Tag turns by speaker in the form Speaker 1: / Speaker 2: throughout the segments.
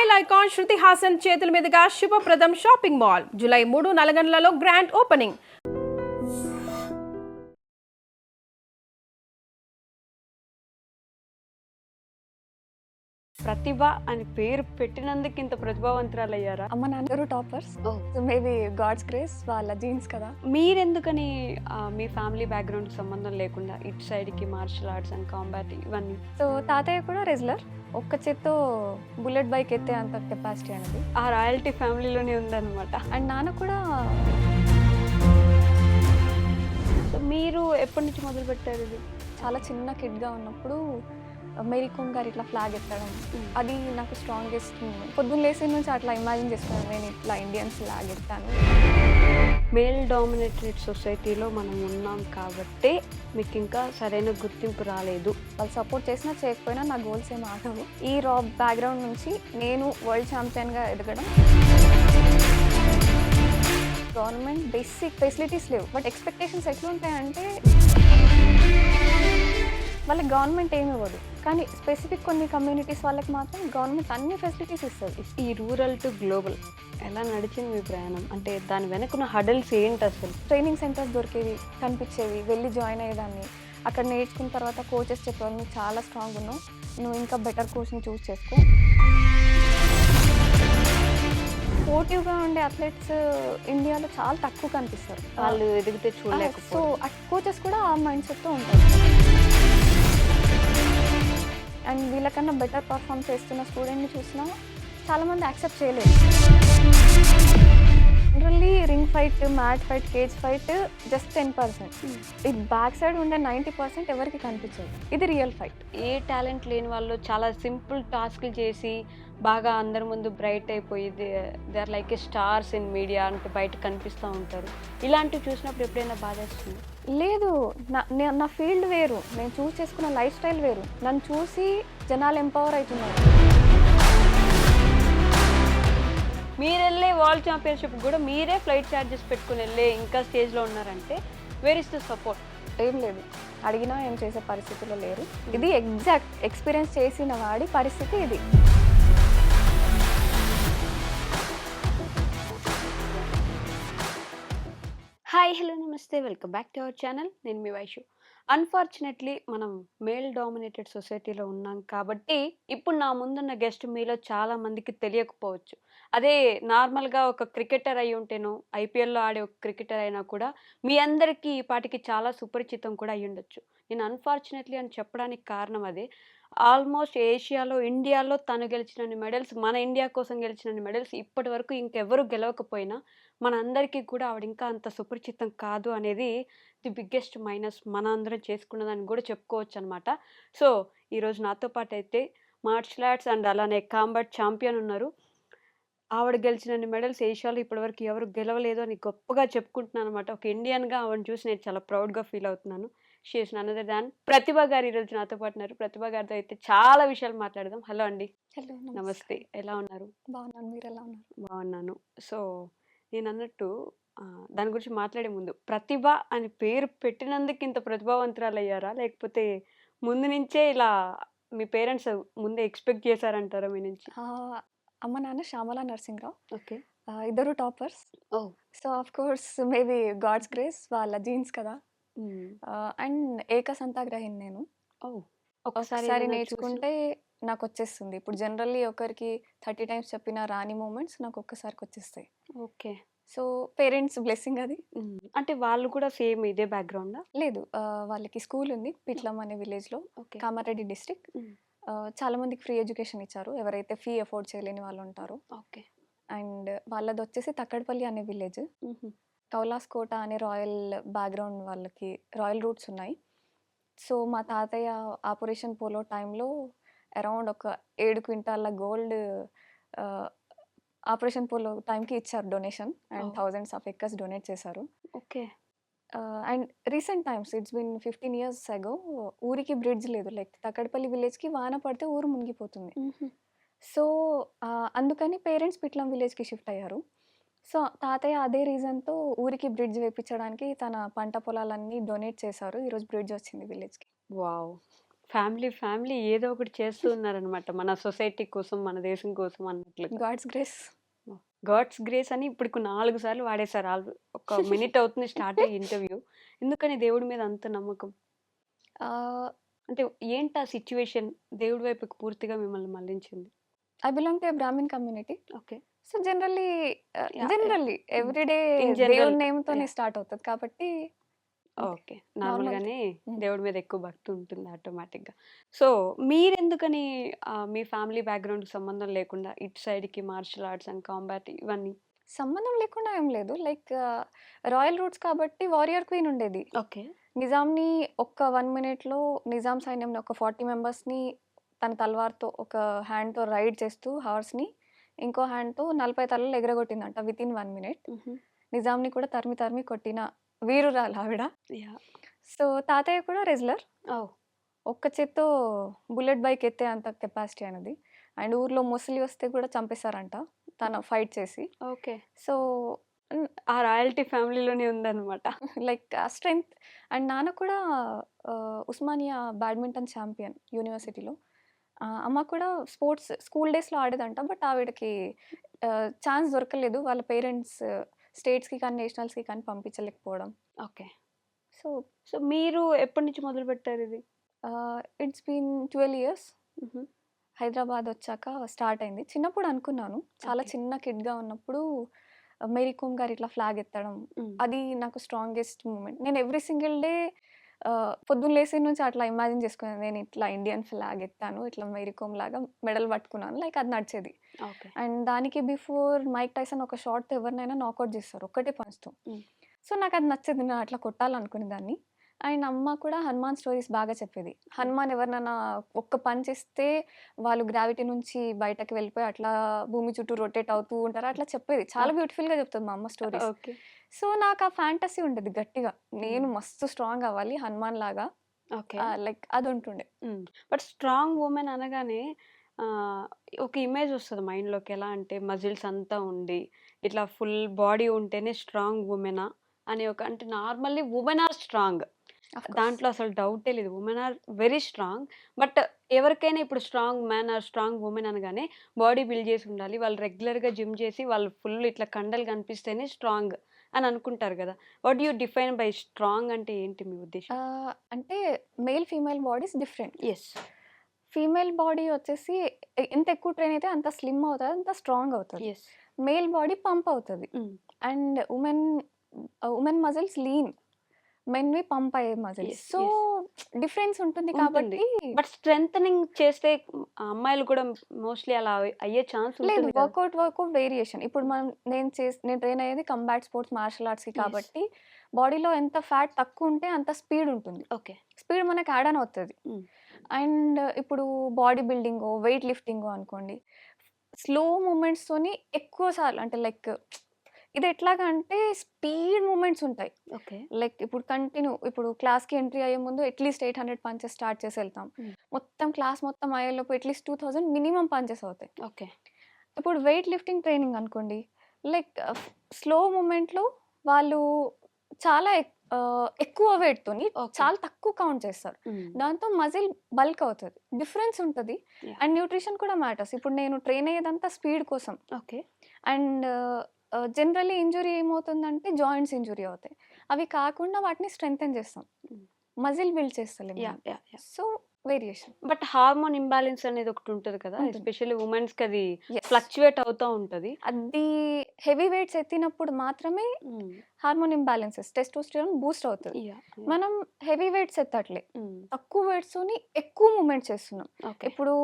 Speaker 1: Style icon Shruti Haasan చేతుల మీదుగా Shubhapradam shopping mall July 3 నల్గొండలలో గ్రాండ్ ఓపెనింగ్.
Speaker 2: ప్రతిభ అని పేరు పెట్టినందుకు ఇంత ప్రతిభావంతురాలు అయ్యారా?
Speaker 3: అమ్మ నాన్నగారు toppers. So maybe God's grace, వాళ్ళ జీన్స్ కదా.
Speaker 2: మీరెందుకని మీ ఫ్యామిలీ బ్యాక్గ్రౌండ్ సంబంధం లేకుండా ఇటు సైడ్కి మార్షల్ ఆర్ట్స్ అండ్ కాంబాట్ ఇవన్నీ?
Speaker 3: సో తాతయ్య కూడా రెజ్లర్, ఒక్క చేత్తో బుల్లెట్ బైక్ ఎత్తే అంత కెపాసిటీ అనేది
Speaker 2: ఆ రాయల్టీ ఫ్యామిలీలోనే ఉందన్నమాట.
Speaker 3: అండ్ నాన్న కూడా.
Speaker 2: సో మీరు ఎప్పటి నుంచి మొదలు పెట్టారు ఇది?
Speaker 3: చాలా చిన్న కిడ్గా ఉన్నప్పుడు మేరీ కోమ్ గారు ఇట్లా ఫ్లాగ్ ఎత్తడం, అది నాకు స్ట్రాంగెస్ట్ మూమెంట్. పొద్దున్న లేసి నుంచి అట్లా ఇమాజిన్ చేస్తున్నాను, నేను ఇట్లా ఇండియన్స్ ఫ్లాగ్ ఎత్తాను.
Speaker 2: మేల్ డామినేటెడ్ సొసైటీలో మనం ఉన్నాం కాబట్టి మీకు ఇంకా సరైన గుర్తింపు రాలేదు.
Speaker 3: వాళ్ళు సపోర్ట్ చేసినా చేయకపోయినా నా గోల్స్ ఏం ఆగవు. ఈ రాబ్ బ్యాక్గ్రౌండ్ నుంచి నేను వరల్డ్ ఛాంపియన్గా ఎదగడం. గవర్నమెంట్ బేసిక్ ఫెసిలిటీస్ లేవు, బట్ ఎక్స్పెక్టేషన్స్ ఎట్లా ఉంటాయంటే వాళ్ళకి గవర్నమెంట్ ఏమి ఇవ్వదు, కానీ స్పెసిఫిక్ కొన్ని కమ్యూనిటీస్ వాళ్ళకి మాత్రం గవర్నమెంట్ అన్ని ఫెసిలిటీస్ ఇస్తుంది.
Speaker 2: ఈ రూరల్ టు గ్లోబల్ ఎలా నడిచింది మీ ప్రయాణం? అంటే దాని వెనకున్న హడల్స్ ఏంటి అసలు?
Speaker 3: ట్రైనింగ్ సెంటర్స్ దొరికేవి, కనిపించేవి, వెళ్ళి జాయిన్ అయ్యేదాన్ని. అక్కడ నేర్చుకున్న తర్వాత కోచెస్ చెప్పేవాళ్ళు, నువ్వు చాలా స్ట్రాంగ్ ఉన్నావు, నువ్వు ఇంకా బెటర్ కోచ్ని చూస్ చేసుకో. స్పోర్టివ్గా ఉండే అథ్లెట్స్ ఇండియాలో చాలా తక్కువ కనిపిస్తారు.
Speaker 2: వాళ్ళు ఎదిగితే
Speaker 3: సో
Speaker 2: చూడలేకపోతే
Speaker 3: కోచెస్ కూడా ఆ మైండ్ సెట్తో ఉంటారు. అండ్ వీళ్ళకన్నా బెటర్ పర్ఫామ్ చేస్తున్న స్టూడెంట్ని చూసినా చాలామంది యాక్సెప్ట్ చేయలేదు. Generally ring fight, mat fight, cage fight just 10%. ఈ బ్యాక్ సైడ్ ఉండే 90% ఎవరికి కనిపించదు. ఇది రియల్ ఫైట్.
Speaker 2: ఏ టాలెంట్ లేని వాళ్ళు చాలా సింపుల్ టాస్క్లు చేసి బాగా అందరి ముందు బ్రైట్ అయిపోయి they are like a stars in media అంటే బయట కనిపిస్తూ ఉంటారు. ఇలాంటివి చూసినప్పుడు ఎప్పుడైనా బాధ వస్తుంది?
Speaker 3: లేదు, నా ఫీల్డ్ వేరు, నేను చూస్ చేసుకున్న లైఫ్ స్టైల్ వేరు. నన్ను చూసి జనాలు ఎంపవర్ అవుతున్నారు.
Speaker 2: మీరు వెళ్ళే వరల్డ్ ఛాంపియన్షిప్ కూడా మీరే ఫ్లైట్ ఛార్జెస్ పెట్టుకుని వెళ్ళే ఇంకా స్టేజ్లో ఉన్నారంటే వేర్ ఇస్ ద సపోర్ట్?
Speaker 3: ఏం లేదు, అడిగినా ఏం చేసే పరిస్థితిలో లేరు. ఇది ఎగ్జాక్ట్ ఎక్స్పీరియన్స్ చేసిన వాడి పరిస్థితి ఇది.
Speaker 2: హాయ్, హలో, నమస్తే, welcome back to our channel. నేను మీ వైషు. అన్ఫార్చునేట్లీ మనం మేల్ డామినేటెడ్ సొసైటీలో ఉన్నాం కాబట్టి ఇప్పుడు నా ముందున్న గెస్ట్ మీలో చాలా మందికి తెలియకపోవచ్చు. అదే నార్మల్గా ఒక క్రికెటర్ అయి ఉంటేనో, ఐపీఎల్లో ఆడే ఒక క్రికెటర్ అయినా కూడా మీ అందరికీ ఈ పాటికి చాలా సుపరిచితం కూడా అయి ఉండొచ్చు. నేను అన్ఫార్చునేట్లీ అని చెప్పడానికి కారణం అదే. ఆల్మోస్ట్ ఏషియాలో, ఇండియాలో తను గెలిచినన్ని మెడల్స్, మన ఇండియా కోసం గెలిచినన్ని మెడల్స్ ఇప్పటి వరకు ఇంకెవరు గెలవకపోయినా మన అందరికీ కూడా ఆవిడ ఇంకా అంత సుపరిచితం కాదు అనేది ది బిగ్గెస్ట్ మైనస్ మన అందరం చేసుకున్నదని కూడా చెప్పుకోవచ్చు అనమాట. సో ఈరోజు నాతో పాటు అయితే మార్షల్ ఆర్ట్స్ అండ్ అలానే కాంబాట్ ఛాంపియన్ ఉన్నారు. ఆవిడ గెలిచినన్ని మెడల్స్ ఏషియాలో ఇప్పటివరకు ఎవరు గెలవలేదు అని గొప్పగా చెప్పుకుంటున్నాను అనమాట. ఒక ఇండియన్గా ఆవిడని చూసి నేను చాలా ప్రౌడ్గా ఫీల్ అవుతున్నాను. She is none other than Pratibha garu ఈరోజు నాతో పాటు ఉన్నారు. ప్రతిభ గారితో అయితే చాలా విషయాలు మాట్లాడదాం. హలో అండి.
Speaker 3: హలో,
Speaker 2: నమస్తే, ఎలా ఉన్నారు?
Speaker 3: బాగున్నాను, మీరు ఎలా ఉన్నారు?
Speaker 2: బాగున్నాను. సో నేను అన్నట్టు దాని గురించి మాట్లాడే ముందు, ప్రతిభ అని పేరు పెట్టినందుకు ఇంత ప్రతిభావంతురాలు అయ్యారా? లేకపోతే ముందు నుంచే ఇలా మీ పేరెంట్స్ ముందే ఎక్స్పెక్ట్ చేశారంటారా మీ నుంచి?
Speaker 3: అమ్మ నాన్న శ్యామల నరసింహరావు,
Speaker 2: ఓకే.
Speaker 3: ఇద్దరు టాపర్స్.
Speaker 2: ఓ.
Speaker 3: So of course maybe God's grace, వాళ్ళ జీన్స్ కదా. అండ్ ఏకసంతాగ్రహిని నేను. ఒకసారి నేర్చుకుంటే నాకు వచ్చేస్తుంది. ఇప్పుడు జనరల్లీ ఒకరికి 30 టైమ్స్ చెప్పిన రాని మూమెంట్స్ నాకు ఒక్కసారికి వచ్చేస్తాయి.
Speaker 2: ఓకే.
Speaker 3: సో పేరెంట్స్ బ్లెస్సింగ్ అది.
Speaker 2: అంటే వాళ్ళు కూడా సేమ్ ఇదే బ్యాక్గ్రౌండా?
Speaker 3: లేదు, వాళ్ళకి స్కూల్ ఉంది పిట్లం అనే విలేజ్లో,
Speaker 2: ఓకే.
Speaker 3: కామారెడ్డి డిస్ట్రిక్ట్. చాలా మందికి ఫ్రీ ఎడ్యుకేషన్ ఇచ్చారు, ఎవరైతే ఫీ అఫోర్డ్ చేయలేని వాళ్ళు ఉంటారో.
Speaker 2: ఓకే.
Speaker 3: అండ్ వాళ్ళది వచ్చేసి తక్కడపల్లి అనే విలేజ్. కౌలాస్ కోట అనే రాయల్ బ్యాక్గ్రౌండ్, వాళ్ళకి రాయల్ రూట్స్ ఉన్నాయి. సో మా తాతయ్య ఆపరేషన్ పోలో టైంలో అరౌండ్ ఒక 7 క్వింటాల గోల్డ్ ఆపరేషన్ పోలో టైంకి ఇచ్చారు donation, and thousands of acres donate చేశారు.
Speaker 2: Okay.
Speaker 3: And recent times, it's been 15 years అగో, ఊరికి బ్రిడ్జ్ లేదు. లైక్ తక్కడపల్లి విలేజ్కి వాన పడితే ఊరు మునిగిపోతుంది. సో అందుకని పేరెంట్స్ పిట్లం విలేజ్కి షిఫ్ట్ అయ్యారు. సో తాతయ్య అదే రీజన్తో ఊరికి బ్రిడ్జ్ వేయించడానికి తన పంట పొలాలన్నీ డొనేట్ చేశారు. ఈరోజు బ్రిడ్జ్ వచ్చింది విలేజ్కి.
Speaker 2: వావ్, ఫ్యామిలీ ఏదో ఒకటి చేస్తూ ఉన్నారనమాట. మన సొసైటీ కోసం, మన దేశం కోసం అన్నట్లుగా.
Speaker 3: God's grace.
Speaker 2: గాడ్స్ గ్రేస్ అని ఇప్పటికి 4 సార్లు వాడేశారు. ఒక మినిట్ అవుతుంది స్టార్ట్ అయ్యి ఇంటర్వ్యూ. ఎందుకని దేవుడి మీద అంత నమ్మకం? అంటే ఏంటి ఆ సిట్యుయేషన్ దేవుడి వైపుకి పూర్తిగా మిమ్మల్ని మళ్ళించింది?
Speaker 3: I belong to a Brahmin community.
Speaker 2: Okay.
Speaker 3: So generally
Speaker 2: Yeah,
Speaker 3: generally everyday
Speaker 2: In general,
Speaker 3: దేవుడి నేమ్‌తోనే
Speaker 2: yeah.
Speaker 3: స్టార్ట్ అవుతది. కాబట్టి
Speaker 2: ఓకే.
Speaker 3: నార్మల్.
Speaker 2: నార్మల్‌గానే
Speaker 3: హ్మ్.
Speaker 2: దేవుడి మీద ఎక్కువ భక్తి ఉంటుంది ఆటోమేటిక్‌గా. సో, మీరెందుకని మీ ఫ్యామిలీ బ్యాక్‌గ్రౌండ్‌కి సంబంధం లేకుండా ఇటు సైడ్‌కి మార్షల్ ఆర్ట్స్ అండ్ కాంబాట్ ఇవన్నీ?
Speaker 3: సంబంధం లేకుండా ఏం లేదు. లైక్ రాయల్ రూట్స్ కాబట్టి వారియర్ క్వీన్ ఉండేది.
Speaker 2: ఓకే.
Speaker 3: నిజాంని ఒక్క 1 మినిట్‌లో నిజాం సైన్యంని ఒక 40 మెంబర్స్‌ని తన తల్వార్‌తో ఒక హ్యాండ్‌తో రైడ్ చేస్తూ హార్స్‌ని ఇంకో హ్యాండ్‌తో 40 తలలు ఎగరగొట్టిందంట వితిన్ 1 మినిట్. నిజాంని కూడా తరిమి తరిమి కొట్టిన వీరురాలు ఆవిడ.
Speaker 2: యాహ్!
Speaker 3: సో తాతయ్య కూడా రెజ్లర్.
Speaker 2: ఓహ్!
Speaker 3: ఒక్క చేత్తో బుల్లెట్ బైక్ ఎత్తే అంత కెపాసిటీ ఆయనది. అండ్ ఊర్లో ముసలి వస్తే కూడా చంపేశారంట తను ఫైట్ చేసి.
Speaker 2: ఓకే.
Speaker 3: సో
Speaker 2: ఆ రాయల్టీ ఫ్యామిలీలోనే ఉందన్నమాట.
Speaker 3: లైక్ ఆ స్ట్రెంగ్త్. అండ్ నాన్న కూడా ఉస్మానియా బ్యాడ్మింటన్ ఛాంపియన్ యూనివర్సిటీలో. అమ్మ కూడా స్పోర్ట్స్ స్కూల్ డేస్‌లో ఆడేదంట. బట్ ఆవిడకి ఛాన్స్ దొరకలేదు. వాళ్ళ పేరెంట్స్ స్టేట్స్‌కి కానీ, నేషనల్స్‌కి కానీ పంపించలేకపోవడం.
Speaker 2: ఓకే.
Speaker 3: సో
Speaker 2: సో, మీరు ఎప్పటి నుంచి మొదలుపెట్టారు ఇది?
Speaker 3: It's been 12 years.
Speaker 2: హుహు.
Speaker 3: హైదరాబాద్ వచ్చాక స్టార్ట్ అయింది. చిన్నప్పుడు అనుకున్నాను. చాలా
Speaker 2: ఓకే.
Speaker 3: చిన్న కిడ్‌గా ఉన్నప్పుడు మేరీ కోమ్ గారు ఇట్లా ఫ్లాగ్ ఎత్తడం
Speaker 2: హ్మ్.
Speaker 3: అది నాకు స్ట్రాంగెస్ట్ మూమెంట్. నేను ఎవ్రీ సింగిల్ డే పొద్దున్న లేసి నుంచి అట్లా ఇమాజిన్ చేసుకున్నాను. నేను ఇట్లా ఇండియన్ ఫ్లాగ్ ఎత్తాను. ఇట్లా మేరీ కోమ్ లాగా మెడల్ పట్టుకున్నాను. లైక్ అది నడిచేది.
Speaker 2: ఓకే.
Speaker 3: అండ్ దానికి బిఫోర్ మైక్ టైసన్ ఒక షాట్‌తో ఎవరినైనా నాకౌట్ చేస్తారు. ఒక్కటే పంచ్‌తో.
Speaker 2: హ్మ్.
Speaker 3: సో నాకు అది నచ్చేది. నేను అట్లా కొట్టాలనుకునేదాన్ని. అండ్ అమ్మ కూడా హనుమాన్ స్టోరీస్ బాగా చెప్పేది. హనుమాన్ ఎవరినైనా ఒక్క పంచ్ ఇస్తే వాళ్ళు గ్రావిటీ నుంచి బయటకి వెళ్ళిపోయి అట్లా భూమి చుట్టూ రొటేట్ అవుతూ ఉంటారు. అట్లా చెప్పేది. చాలా బ్యూటిఫుల్‌గా చెప్తది మా అమ్మ స్టోరీస్.
Speaker 2: ఓకే.
Speaker 3: సో నాకు ఆ ఫ్యాంటసీ ఉండేది గట్టిగా. నేను
Speaker 2: హ్మ్.
Speaker 3: మస్తు స్ట్రాంగ్ అవ్వాలి హనుమాన్ లాగా.
Speaker 2: ఓకే.
Speaker 3: లైక్ అది ఉంటుండే.
Speaker 2: హ్మ్. బట్ స్ట్రాంగ్ వుమెన్ అనగానే ఒక ఇమేజ్ వస్తది మైండ్‌లోకి. ఎలా అంటే మజిల్స్ అంతా ఉండి, ఇట్లా ఫుల్ బాడీ ఉంటేనే స్ట్రాంగ్ వుమెనా అని అంటే normally women are strong.
Speaker 3: Of course.
Speaker 2: దాంట్లో అసలు డౌటే లేదు. Women are very strong. But ఎవరికైనా ఇప్పుడు strong man or strong women అనగానే బాడీ బిల్డ్ చేసి ఉండాలి. వాళ్ళు రెగ్యులర్‌గా జిమ్ చేసి వాళ్ళు ఫుల్ ఇట్లా కండలు కనిపిస్తేనే స్ట్రాంగ్ అని అనుకుంటారు కదా! What do you define by strong అంటే ఏంటి మీ ఉద్దేశం?
Speaker 3: అంటే male, female bodies different.
Speaker 2: Yes.
Speaker 3: Female body వచ్చేసి ఎంత ఎక్కువ ట్రైన్ అయితే అంత స్లిమ్ అవుతది. అంత స్ట్రాంగ్ అవుతది.
Speaker 2: యెస్.
Speaker 3: మేల్ బాడీ పంప్ అవుతది.
Speaker 2: Hmm.
Speaker 3: And women muscles lean. మెన్‌వి పంప్ అయ్యే muscles.
Speaker 2: Yes.
Speaker 3: So
Speaker 2: yes.
Speaker 3: Difference ఉంటుంది
Speaker 2: ఉంటుంది.
Speaker 3: కాబట్టి
Speaker 2: బట్ స్ట్రెంథెనింగ్ చేస్తే అమ్మాయిలు కూడా మోస్ట్‌లీ అలా అయ్యే ఛాన్స్
Speaker 3: లేదు.
Speaker 2: ఉంటుంది కదా!
Speaker 3: Workout variation. ఇప్పుడు నేను ట్రైన్ అయ్యేది కంబాట్ స్పోర్ట్స్ మార్షల్ ఆర్ట్స్‌కి
Speaker 2: యెస్.
Speaker 3: కాబట్టి బాడీలో ఎంత ఫ్యాట్ తక్కువ ఉంటే అంత స్పీడ్ ఉంటుంది.
Speaker 2: ఓకే.
Speaker 3: స్పీడ్ మనకి యాడ్ ఆన్ అవుతది.
Speaker 2: హ్మ్.
Speaker 3: అండ్ ఇప్పుడు బాడీ బిల్డింగో, వెయిట్ లిఫ్టింగో అనుకోండి. స్లో మూవ్‌మెంట్స్‌తోని ఎక్కువ సార్లు అంటే లైక్ ఇది ఎట్లాగా అంటే స్పీడ్ మూవ్‌మెంట్స్ ఉంటాయి.
Speaker 2: ఓకే.
Speaker 3: లైక్ ఇప్పుడు క్లాస్‌కి ఎంట్రీ అయ్యే ముందు అట్‌లీస్ట్ 800 పంచెస్ స్టార్ట్ చేసి ఎళ్తాం.
Speaker 2: హ్మ్.
Speaker 3: మొత్తం క్లాస్ మొత్తం అయ్యేలోపు అట్‌లీస్ట్ 2000 మినిమమ్ పంచెస్ అవుతాయి.
Speaker 2: ఓకే.
Speaker 3: ఇప్పుడు వెయిట్ లిఫ్టింగ్ ట్రైనింగ్ అనుకోండి. లైక్ స్లో మూవ్‌మెంట్‌లో వాళ్ళు చాలా ఎక్కువ వెయిట్‌తోని
Speaker 2: ఓకే.
Speaker 3: చాలా తక్కువ కౌంట్ చేస్తారు.
Speaker 2: హ్మ్.
Speaker 3: దాంతో మజిల్ బల్క్ అవుతది. డిఫరెన్స్ ఉంటది.
Speaker 2: యాహ్!
Speaker 3: అండ్ న్యూట్రిషన్ కూడా మ్యాటర్స్. ఇప్పుడు నేను ట్రైన్ అయ్యేదంతా స్పీడ్ కోసం.
Speaker 2: ఓకే.
Speaker 3: అండ్ జనరల్లీ ఇంజ్యూరీ ఏమవుతుందంటే జాయింట్స్ ఇంజ్యూరీ అవుతాయి. అవి కాకుండా వాటిని స్ట్రెంథెన్ చేస్తాం.
Speaker 2: హ్మ్.
Speaker 3: మజిల్ బిల్డ్ చేస్తలేం
Speaker 2: యాహ్!
Speaker 3: మనం.
Speaker 2: Yeah! Yeah!
Speaker 3: So variation
Speaker 2: but hormone imbalance అనేది ఒకటి ఉంటది కదా!
Speaker 3: ఉంటుంది.
Speaker 2: ఎస్పెషల్లీ వుమెన్స్‌కి అది
Speaker 3: యెస్.
Speaker 2: ఫ్లక్చుయేట్ అవుతా ఉంటది.
Speaker 3: అది హెవీ వెయిట్స్ ఎత్తినప్పుడు మాత్రమే
Speaker 2: హ్మ్.
Speaker 3: హార్మోన్ ఇంబాలెన్సెస్ టెస్టోస్టెరాన్ బూస్ట్ అవుతది.
Speaker 2: యాహ్! యాహ్!
Speaker 3: మనం హెవీ వెయిట్స్ ఎత్తట్లే.
Speaker 2: హ్మ్.
Speaker 3: తక్కువ వెయిట్స్‌తోని ఎక్కువ మూవ్‌మెంట్స్ చేస్తున్నాం.
Speaker 2: ఓకే.
Speaker 3: ఇప్పుడు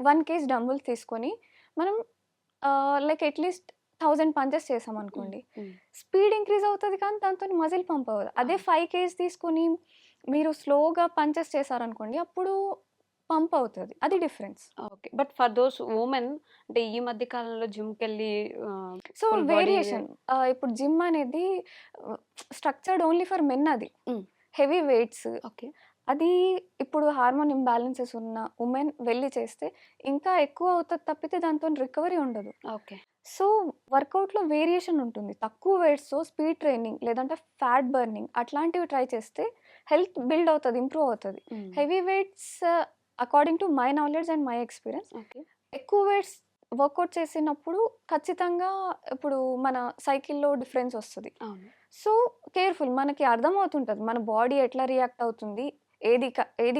Speaker 3: 1 కేజీ డంబుల్స్ తీసుకొని మనం లైక్ అట్‌లీస్ట్ 1000 పంచెస్ చేసామనుకోండి.
Speaker 2: హ్మ్.
Speaker 3: స్పీడ్ ఇంక్రీజ్ అవుతది కానీ దాంతోని మజిల్ పంప్ అవ్వదు. అదే 5 కేజీ తీసుకొని మీరు స్లోగా పంచెస్ చేశారనుకోండి అప్పుడు పంప్ అవుతది. అది difference.
Speaker 2: Okay. But for those women అంటే ఈ మధ్య కాలంలో జిమ్‌కెళ్ళి
Speaker 3: సో
Speaker 2: ఫుల్ బాడీ
Speaker 3: వేరియేషన్. ఇప్పుడు జిమ్ అనేది స్ట్రక్చర్డ్ ఓన్లీ ఫర్ మెన్ అది.
Speaker 2: హ్మ్.
Speaker 3: Heavy weights
Speaker 2: okay.
Speaker 3: అది ఇప్పుడు హార్మోన్ ఇంబాలెన్సెస్ ఉన్న వుమెన్ వెళ్లి చేస్తే ఇంకా ఎక్కువ అవుతది తప్పితే దాంతోని రికవరీ ఉండదు.
Speaker 2: ఓకే.
Speaker 3: సో వర్కౌట్‌లో వేరియేషన్ ఉంటుంది. తక్కువ వెయిట్స్‌తో స్పీడ్ ట్రైనింగ్ లేదంటే ఫ్యాట్ బర్నింగ్ అట్లాంటివి ట్రై చేస్తే హెల్త్ బిల్డ్ అవుతుంది, ఇంప్రూవ్ అవుతుంది. Heavy weights according to my knowledge and my experience,
Speaker 2: okay.
Speaker 3: ఎక్కువ వెయిట్స్ వర్కౌట్ చేసినప్పుడు ఖచ్చితంగా ఇప్పుడు మన సైకిల్లో డిఫరెన్స్ వస్తుంది.
Speaker 2: అవును.
Speaker 3: సో కేర్ఫుల్, మనకి అర్థమవుతుంటుంది మన బాడీ ఎట్లా రియాక్ట్ అవుతుంది, ఏది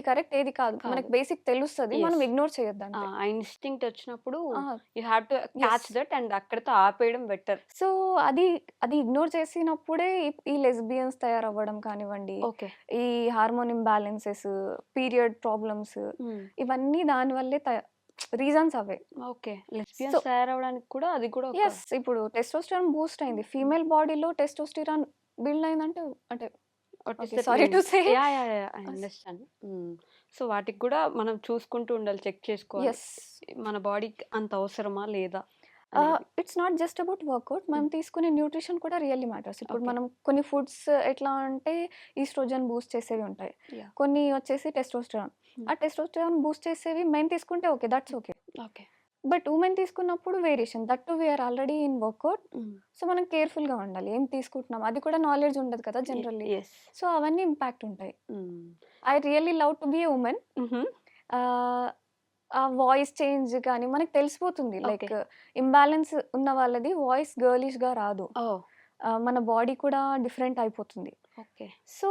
Speaker 3: కరెక్ట్ ఏది కాదు మనకి బేసిక్ తెలుస్తుంది. మనం
Speaker 2: Yes.
Speaker 3: ఇగ్నోర్ చేయొద్దు అంతే.
Speaker 2: ఆ ఇన్‌స్టింక్ట్ వచ్చినప్పుడు
Speaker 3: ఆ,
Speaker 2: you have to catch
Speaker 3: yes.
Speaker 2: That and అక్కడితో ఆపేయడం బెటర్.
Speaker 3: సో అది అది ఇగ్నోర్ చేసినప్పుడే ఈ లెస్బియన్స్ తయారవ్వడం కానివ్వండి,
Speaker 2: ఓకే.
Speaker 3: ఈ హార్మోన్ ఇంబ్యాలెన్సెస్, పీరియడ్ ప్రాబ్లమ్స్, ఇవన్నీ దానివల్లే రీజన్స్ అవే.
Speaker 2: ఓకే.
Speaker 3: సో
Speaker 2: లెస్బియన్స్ తయారవ్వడానికి కూడా అది కూడా ఒక
Speaker 3: ఎస్, ఇప్పుడు టెస్టోస్టెరాన్ బూస్ట్ అయింది, ఫీమేల్ బాడీలో టెస్టోస్టెరాన్ బిల్డ్ అయిందంటే అంటే
Speaker 2: what is
Speaker 3: okay,
Speaker 2: that
Speaker 3: sorry to say.
Speaker 2: Yeah! I understand. So వాటికి కూడా మనం చూసుకుంటూ ఉండాలి, చెక్ చేసుకోవాలి.
Speaker 3: ఎస్,
Speaker 2: మన బాడీకి అంత అవసరమా లేదా అనేది.
Speaker 3: It's not just about workout, మనం తీసుకునే న్యూట్రిషన్ కూడా రియల్లీ మ్యాటర్స్. ఇప్పుడు
Speaker 2: ఓకే.
Speaker 3: మనం కొన్ని ఫుడ్స్ ఎట్లా అంటే ఈస్ట్రోజన్ బూస్ట్ చేసేవి ఉంటాయి,
Speaker 2: యాహ్!
Speaker 3: కొన్ని వచ్చేసి టెస్టోస్టెరాన్. ఆ టెస్టోస్టెరాన్ బూస్ట్ చేసేవి మెన్ తీసుకుంటే okay, that's okay.
Speaker 2: Okay.
Speaker 3: But women తీసుకున్నప్పుడు variation, that to we're already in workout. So మనం కేర్ఫుల్గా ఉండాలి ఏం తీసుకుంటున్నాం, అది కూడా నాలెడ్జ్ ఉండదు కదా జనరల్లీ.
Speaker 2: యెస్.
Speaker 3: సో అవన్నీ ఇంపాక్ట్ ఉంటాయి. I really love to be a women. ఆ వాయిస్ చేంజ్ కానీ మనకు తెలిసిపోతుంది, లైక్
Speaker 2: ఓకే.
Speaker 3: ఇంబ్యాలెన్స్ ఉన్న వాళ్ళది వాయిస్ గర్లిష్గా రాదు,
Speaker 2: ఓహ్!
Speaker 3: మన బాడీ కూడా డిఫరెంట్ అయిపోతుంది.
Speaker 2: ఓకే.
Speaker 3: సో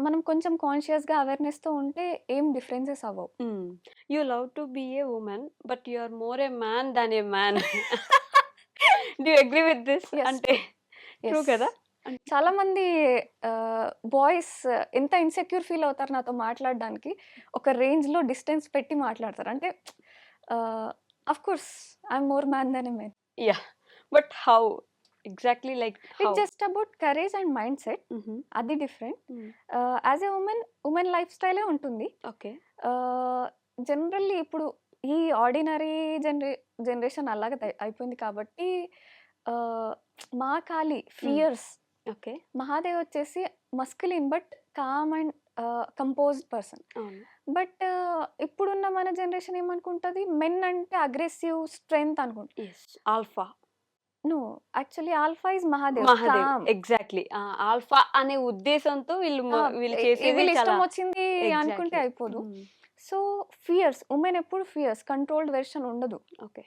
Speaker 3: మనం కొంచెం కాన్షియస్గా అవేర్నెస్తో ఉంటే ఏం డిఫరెన్సెస్ అవ్వవు.
Speaker 2: You love to be a women but you are more a man than a man. Do you agree with this?
Speaker 3: Yes.
Speaker 2: అంటే ట్రూ
Speaker 3: Yes.
Speaker 2: కదా?
Speaker 3: చాలా మంది బాయ్స్ ఎంత ఇన్సెక్యూర్ ఫీల్ అవుతారు నాతో మాట్లాడడానికి, ఒక రేంజ్లో డిస్టెన్స్ పెట్టి మాట్లాడతారు. అంటే of course I'm more man than a men.
Speaker 2: Yeah! But how exactly, like how?
Speaker 3: It's just about courage and mind set, అది different. As a women life స్టైలే ఉంటుంది.
Speaker 2: ఓకే.
Speaker 3: జనరల్లీ ఇప్పుడు ఈ ఆర్డినరీ జనరేషన్ అలాగే అయిపోయింది కాబట్టి మా ఖాళీ ఫియర్స్.
Speaker 2: ఓకే.
Speaker 3: మహాదేవ్ వచ్చేసి masculine but calm and composed person.
Speaker 2: అవును.
Speaker 3: బట్ ఇప్పుడున్న మన జనరేషన్ ఏమనుకుంటుంది, మెన్ అంటే అగ్రెసివ్ స్ట్రెంగ్త్ అనుకుంటుంది.
Speaker 2: Yes. Alpha.
Speaker 3: No, actually alpha is Mahadev.
Speaker 2: Mahadev. Exactly. Alpha అనే ఉద్దేశంతో వీళ్ళు చేసేది
Speaker 3: వీళ్ళ
Speaker 2: చాలా
Speaker 3: ఇష్టం వచ్చింది అనుకుంటే
Speaker 2: ఎగ్జాక్ట్లీ.
Speaker 3: అయిపోదు. సో ఫియర్స్, ఉమెన్ ఎప్పుడు ఫియర్స్, కంట్రోల్డ్ వెర్షన్ ఉండదు.
Speaker 2: ఓకే.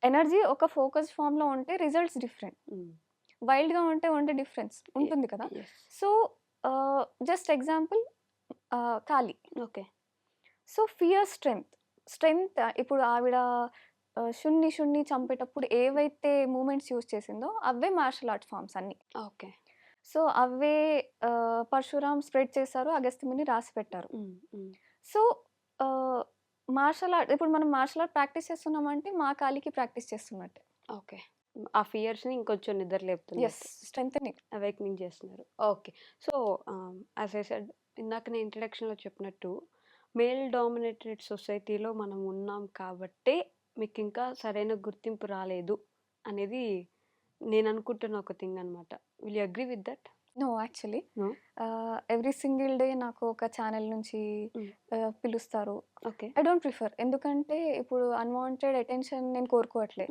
Speaker 3: ఎనర్జీ ఒక ఫోకస్ ఫామ్లో ఉంటే రిజల్ట్స్ డిఫరెంట్, వైల్డ్గా ఉంటే డిఫరెన్స్ ఉంటుంది కదా. సో జస్ట్ ఎగ్జాంపుల్ ఖాళీ.
Speaker 2: ఓకే.
Speaker 3: సో ఫియర్ స్ట్రెంగ్త్ ఇప్పుడు ఆవిడ షున్ని చంపేటప్పుడు ఏవైతే మూమెంట్స్ యూజ్ చేసిందో అవే మార్షల్ ఆర్ట్ ఫామ్స్ అన్నీ.
Speaker 2: ఓకే.
Speaker 3: సో అవే పరశురామ్ స్ప్రెడ్ చేశారు, అగస్త్యముని రాసి పెట్టారు. సో మార్షల్ ఆర్ట్, ఇప్పుడు మనం మార్షల్ ఆర్ట్ ప్రాక్టీస్ చేస్తున్నామంటే మా కాలికి ప్రాక్టీస్ చేస్తున్నట్టే.
Speaker 2: ఓకే. ఆ ఫియర్స్‌ని ఇంకొంచెం నిద్ర లేపుతున్నారు.
Speaker 3: Yes, strengthening.
Speaker 2: అవేకనింగ్ చేస్తున్నారు. Okay. So as I said ఇందాక నేను ఇంట్రడక్షన్‌లో చెప్పినట్టు మేల్ డామినేటెడ్ సొసైటీలో మనం ఉన్నాం కాబట్టే మీకు ఇంకా సరైన గుర్తింపు రాలేదు అనేది నేను అనుకుంటున్న ఒక థింగ్ అనమాట. Will you agree with that?
Speaker 3: No, actually
Speaker 2: no.
Speaker 3: Every single day నాకు ఒక ఛానల్ నుంచి పిలుస్తారు.
Speaker 2: ఓకే.
Speaker 3: ఐ డోంట్ ప్రిఫర్, ఎందుకంటే ఇప్పుడు అన్వాంటెడ్ అటెన్షన్ నేను కోరుకోవట్లే.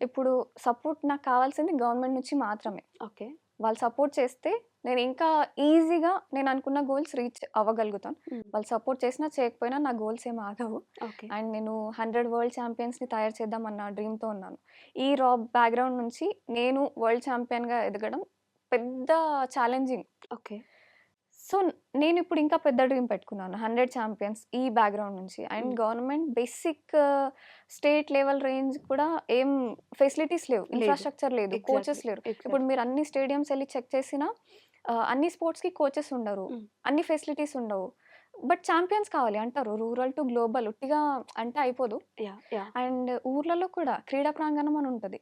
Speaker 3: ఇప్పుడు సపోర్ట్ నాకు కావాల్సింది గవర్నమెంట్ నుంచి మాత్రమే.
Speaker 2: ఓకే.
Speaker 3: వాళ్ళు సపోర్ట్ చేస్తే నేను ఇంకా ఈజీగా నేను అనుకున్న గోల్స్ రీచ్ అవ్వగలుగుతాను. వాళ్ళు సపోర్ట్ చేసినా చేయకపోయినా నా గోల్స్ ఏం ఆగవు.
Speaker 2: ఓకే.
Speaker 3: అండ్ నేను 100 వరల్డ్ ఛాంపియన్స్ని తయారు చేద్దామన్న డ్రీమ్తో ఉన్నాను. ఈ బ్యాక్గ్రౌండ్ నుంచి నేను వరల్డ్ ఛాంపియన్గా ఎదగడం పెద్ద ఛాలెంజింగ్.
Speaker 2: ఓకే.
Speaker 3: సో నేను ఇప్పుడు ఇంకా పెద్ద డ్రీమ్ పెట్టుకున్నాను, 100 ఛాంపియన్స్ ఈ బ్యాక్గ్రౌండ్ నుంచి. And government basic state level range కూడా ఏం ఫెసిలిటీస్ లేవు, ఇన్ఫ్రాస్ట్రక్చర్ లేదు, కోచెస్ లేరు. ఇప్పుడు మీరు అన్ని స్టేడియంస్ వెళ్ళి చెక్ చేసినా అన్ని స్పోర్ట్స్కి కోచెస్ ఉండరు, అన్ని ఫెసిలిటీస్ ఉండవు. బట్ ఛాంపియన్స్ కావాలి అంటారు, రూరల్ టు గ్లోబల్ ఉట్టిగా అంటే అయిపోదు. అండ్ ఊర్లలో కూడా క్రీడా ప్రాంగణం అని ఉంటుంది.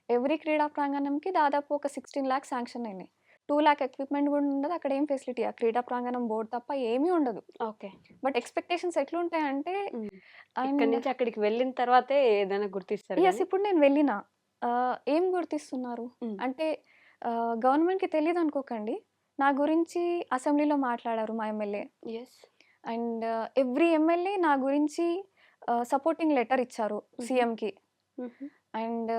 Speaker 3: ఎవ్రీ క్రీడా ప్రాంగణంకి దాదాపు ఒక 16 lakhs శాంక్షన్ అయినాయి. 2 lakh ఎక్విప్మెంట్ కూడా ఉండదు అక్కడ. ఏం ఫెసిలిటీ, ఆ క్రీడా ప్రాంగణం బోర్డు తప్ప ఏమీ ఉండదు.
Speaker 2: ఓకే.
Speaker 3: బట్ ఎక్స్పెక్టేషన్స్ ఎట్లుంటాయంటే
Speaker 2: ఇక్కడి నుంచి అక్కడికి వెళ్ళిన తర్వాతే ఏదైనా గుర్తిస్తారు.
Speaker 3: ఎస్, ఇప్పుడు నేను వెళ్ళినా ఏం గుర్తిస్తున్నారు అంటే గవర్నమెంట్కి తెలియదు అనుకోకండి, నా గురించి అసెంబ్లీలో మాట్లాడారు మా MLA.
Speaker 2: Yes.
Speaker 3: And every MLA నా గురించి సపోర్టింగ్ లెటర్ ఇచ్చారు సీఎంకి. అండ్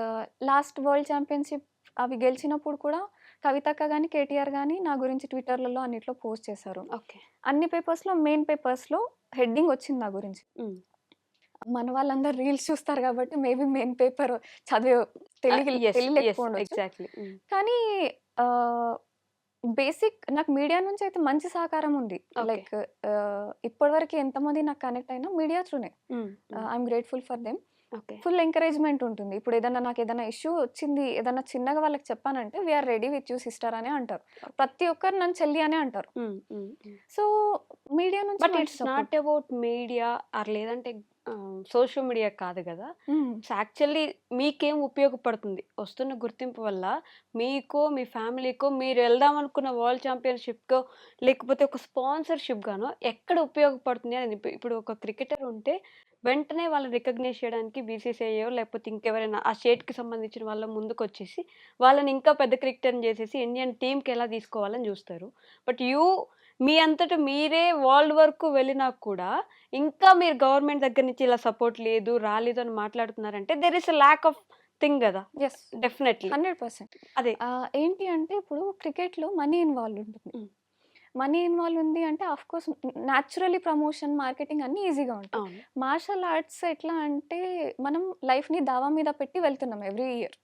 Speaker 3: లాస్ట్ వరల్డ్ ఛాంపియన్షిప్ అవి గెలిచినప్పుడు కూడా కవితక్క గానీ, కేటీఆర్ గానీ నా గురించి ట్విట్టర్‌లలో అన్నిట్లో పోస్ట్ చేశారు.
Speaker 2: ఓకే.
Speaker 3: అన్ని పేపర్స్‌లో మెయిన్ పేపర్స్‌లో హెడ్డింగ్ వచ్చింది నా గురించి. మన వాళ్ళందరూ రీల్స్ చూస్తారు కాబట్టి మేబీ మెయిన్ పేపర్ చదివే తెలియలేకపోవచ్చు.
Speaker 2: ఎగ్జాక్ట్లీ.
Speaker 3: కానీ బేసిక్ నాకు మీడియా నుంచి అయితే మంచి సహకారం ఉంది.
Speaker 2: Okay.
Speaker 3: లైక్ ఇప్పటివరకు ఎంతమంది నాకు కనెక్ట్ అయినా మీడియా త్రూనే. I'm grateful for them.
Speaker 2: Okay.
Speaker 3: Full encouragement ఉంటుంది. ఇప్పుడు నాకు ఏదైనా ఇష్యూ వచ్చింది, ఏదైనా చిన్నగా వాళ్ళకి చెప్పానంటే we are ready with you sister అనే అంటారు. ప్రతి ఒక్కరు నన్ను చెల్లి అనే అంటారు. సో మీడియా నుంచి
Speaker 2: బట్
Speaker 3: మంచి
Speaker 2: it's
Speaker 3: support.
Speaker 2: Not about media or లేదంటే సోషల్ మీడియా కాదు కదా. సో యాక్చువల్లీ మీకేం ఉపయోగపడుతుంది వస్తున్న గుర్తింపు వల్ల? మీకో మీ ఫ్యామిలీకో మీరు వెళ్దాం అనుకున్న వరల్డ్ ఛాంపియన్షిప్కో లేకపోతే ఒక స్పాన్సర్షిప్ గానో ఎక్కడ ఉపయోగపడుతుంది అని ఇప్పుడు ఒక క్రికెటర్ ఉంటే వెంటనే వాళ్ళని రికగ్నైజ్ చేయడానికి బీసీసీఐయో లేకపోతే ఇంకెవరైనా ఆ స్టేట్కి సంబంధించిన వాళ్ళ ముందుకు వచ్చేసి వాళ్ళని ఇంకా పెద్ద క్రికెటర్ని చేసేసి ఇండియన్ టీంకి ఎలా తీసుకోవాలని చూస్తారు. బట్ మీ అంతటా మీరే వరల్డ్ వరకు వెళ్ళినా కూడా ఇంకా మీరు గవర్నమెంట్ దగ్గర నుంచి ఇలా సపోర్ట్ లేదు రాలేదు అని మాట్లాడుతున్నారంటే there is a lack of thing కదా.
Speaker 3: Yes,
Speaker 2: definitely
Speaker 3: 100%.
Speaker 2: అదే.
Speaker 3: ఏంటి అంటే ఇప్పుడు క్రికెట్లో మనీ ఇన్వాల్వ్ ఉంటుంది. మనీ ఇన్వాల్వ్ ఉంది అంటే of course naturally promotion, marketing అన్నీ ఈజీగా ఉంటాయి.
Speaker 2: అవును.
Speaker 3: మార్షల్ ఆర్ట్స్ ఎట్లా అంటే మనం లైఫ్ని దావా మీద పెట్టి వెళ్తున్నాం ఎవ్రీ ఇయర్,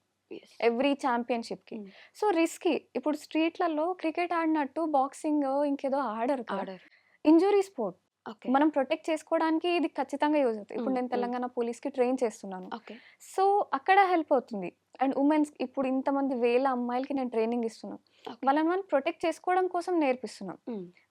Speaker 3: ఎవ్రీ ఛాంపియన్షిప్కి. So risky. ఇప్పుడు స్ట్రీట్లలో క్రికెట్ ఆడినట్టు బాక్సింగ్ ఇంకేదో ఆడరు. Injury sport.
Speaker 2: ఓకే.
Speaker 3: మనం ప్రొటెక్ట్ చేసుకోవడానికి ఇది ఖచ్చితంగా యూజ్ అవుతుంది. ఇప్పుడు నేను
Speaker 2: Mm,
Speaker 3: తెలంగాణ పోలీస్కి ట్రైన్ చేస్తున్నాను.
Speaker 2: ఓకే.
Speaker 3: సో అక్కడ హెల్ప్ అవుతుంది. అండ్ ఉమెన్స్ ఇప్పుడు ఇంతమంది వేల అమ్మాయిలకి నేను ట్రైనింగ్ ఇస్తున్నాను. వాళ్ళని ప్రొటెక్ట్ చేసుకోవడం కోసం నేర్పిస్తున్నాం.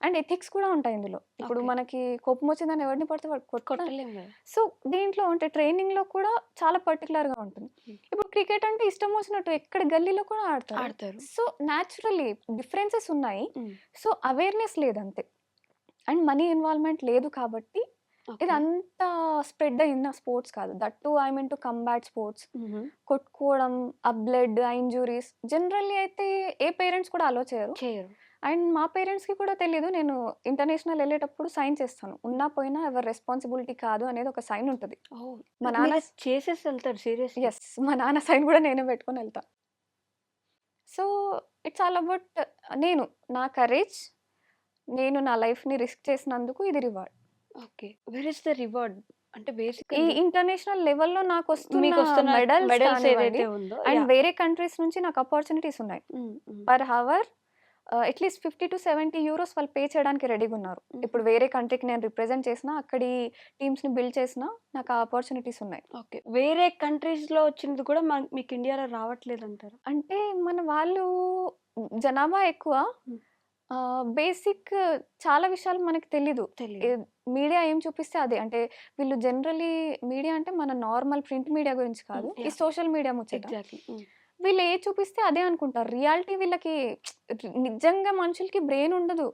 Speaker 3: అండ్ ఎథిక్స్ కూడా ఉంటాయి ఇందులో. ఇప్పుడు
Speaker 2: Okay.
Speaker 3: మనకి కోపం వచ్చిందని ఎవరిని పడితే వాడు కొట్టలేం.
Speaker 2: కొట్టలేం కదా.
Speaker 3: సో దీంట్లో అంటే ట్రైనింగ్ లో కూడా చాలా పర్టికులర్ గా ఉంటుంది.
Speaker 2: Mm.
Speaker 3: ఇప్పుడు క్రికెట్ అంటే ఇష్టం వచ్చినట్టు ఎక్కడ గల్లీలో కూడా ఆడతారు.
Speaker 2: ఆడతారు.
Speaker 3: సో న్యాచురల్లీ డిఫరెన్సెస్ ఉన్నాయి.
Speaker 2: Mm.
Speaker 3: సో అవేర్నెస్ లేదంతే. అండ్ మనీ ఇన్వాల్వ్మెంట్ లేదు కాబట్టి
Speaker 2: Okay.
Speaker 3: ఇది అంత స్ప్రెడ్ అయిన స్పోర్ట్స్ కాదు. That to I mean to combat sports.
Speaker 2: Mhm.
Speaker 3: కొట్టుకోవడం, ఆ బ్లడ్, ఆ ఇంజురీస్ జనరల్లీ అయితే ఏ పేరెంట్స్ కూడా అలో చేయరు.
Speaker 2: చేయరు.
Speaker 3: అండ్ మా పేరెంట్స్కి కూడా తెలియదు. నేను ఇంటర్నేషనల్ వెళ్ళేటప్పుడు సైన్ చేస్తాను. ఉన్నా పోయినా ఎవరి రెస్పాన్సిబిలిటీ కాదు అనేది ఒక సైన్ ఉంటుంది. మా నాన్న
Speaker 2: చేసేసి వెళ్తారు సీరియస్.
Speaker 3: ఎస్, మా నాన్న సైన్ కూడా నేనే పెట్టుకొని వెళ్తా. సో ఇట్స్ ఆల్ అబౌట్ నేను నా కరేజ్, నేను నా లైఫ్ని రిస్క్ చేసినందుకు ఇది reward.
Speaker 2: Okay. Where is the reward అంటే
Speaker 3: ఈ
Speaker 2: బేసికల్లీ
Speaker 3: ఇంటర్నేషనల్ లెవెల్లో నాకు
Speaker 2: మీకు
Speaker 3: వస్తున్న
Speaker 2: వస్తున్న
Speaker 3: మెడల్స్
Speaker 2: మెడల్స్ ఏదైతే ఉందో
Speaker 3: అండ్ వేరే కంట్రీస్ నుంచి నాకు ఆపర్చునిటీస్ ఉన్నాయి. Per hour at least 50 to 70 euros వాళ్ళు పే చేయడానికి రెడీగా ఉన్నారు. ఇప్పుడు వేరే కంట్రీకి నేను రిప్రజెంట్ చేసినా, అక్కడి టీమ్స్ని బిల్డ్ చేసినా నాకు ఆ ఆపర్చునిటీస్ ఉన్నాయి.
Speaker 2: ఓకే. వేరే కంట్రీస్ లో వచ్చినది కూడా మీకు ఇండియాలో రావట్లేదు అంటారు.
Speaker 3: అంటే మన వాళ్ళు జనాభా ఎక్కువ, బేసిక్ చాలా విషయాలు మనకి తెలీదు.
Speaker 2: తెలియదు.
Speaker 3: మీడియా ఏం చూపిస్తే అదే. అంటే వీళ్ళు జనరలీ మీడియా అంటే మన నార్మల్ ప్రింట్ మీడియా గురించి కాదు, ఈ
Speaker 2: Yeah.
Speaker 3: సోషల్ మీడియా ముచ్చట.
Speaker 2: ఎగ్జాక్ట్లీ.
Speaker 3: వీళ్ళు ఏ చూపిస్తే అదే అనుకుంటారు. రియాలిటీ వీళ్ళకి నిజంగా మనుషులకి బ్రెయిన్ ఉండదు.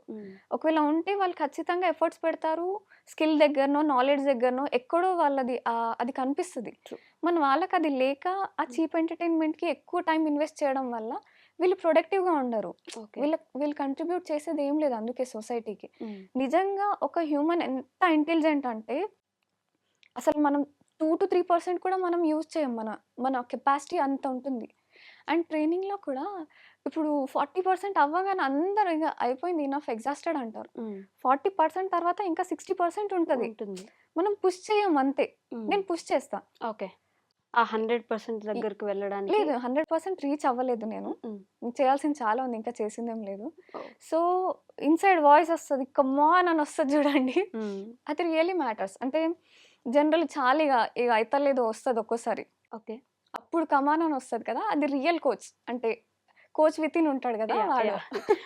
Speaker 3: ఒకవేళ ఉంటే వాళ్ళు ఖచ్చితంగా ఎఫర్ట్స్ పెడతారు. స్కిల్ దగ్గరనో, నాలెడ్జ్ దగ్గరనో ఎక్కడో వాళ్ళది అది కనిపిస్తుంది.
Speaker 2: True.
Speaker 3: మన వాళ్ళకి అది లేక ఆ చీప్ ఎంటర్టైన్మెంట్కి ఎక్కువ టైం ఇన్వెస్ట్ చేయడం వల్ల వీళ్ళు ప్రొడక్టివ్గా ఉండరు.
Speaker 2: ఓకే.
Speaker 3: వీళ్ళు కంట్రిబ్యూట్ చేసేది ఏం లేదు అందుకే సొసైటీకి. నిజంగా ఒక హ్యూమన్ ఎంత ఇంటెలిజెంట్ అంటే అసలు మనం 2 to 3% కూడా మనం యూజ్ చేయం. మన కెపాసిటీ అంత ఉంటుంది. అండ్ ట్రైనింగ్లో కూడా ఇప్పుడు 40% అవ్వగానే అందరూ ఇక అయిపోయింది ఇనఫ్ ఎగ్జాస్టెడ్ అంటారు. 40% తర్వాత ఇంకా 60% ఉంటుంది.
Speaker 2: ఉంటుంది.
Speaker 3: మనం పుష్ చేయం అంతే. నేను పుష్ చేస్తా.
Speaker 2: ఓకే. ఆ 100% దగ్గరికి వెళ్ళడానికి
Speaker 3: లేదు, 100% రీచ్ అవ్వలేదు నేను. చేయాల్సింది చాలా ఉంది, ఇంకా చేసిందేం లేదు. సో ఇన్సైడ్ వాయిస్ వస్తుంది, కమాన్ అని వస్తుంది చూడండి, అది రియలీ మ్యాటర్స్. అంటే జనరల్ చాలా ఇక అయితలేదు వస్తుంది ఒక్కోసారి,
Speaker 2: ఓకే.
Speaker 3: అప్పుడు కమాన్ అని వస్తుంది కదా, అది రియల్ కోచ్. అంటే కోచ్ విత్ ఇన్ ఉంటాడు కదా వాడు.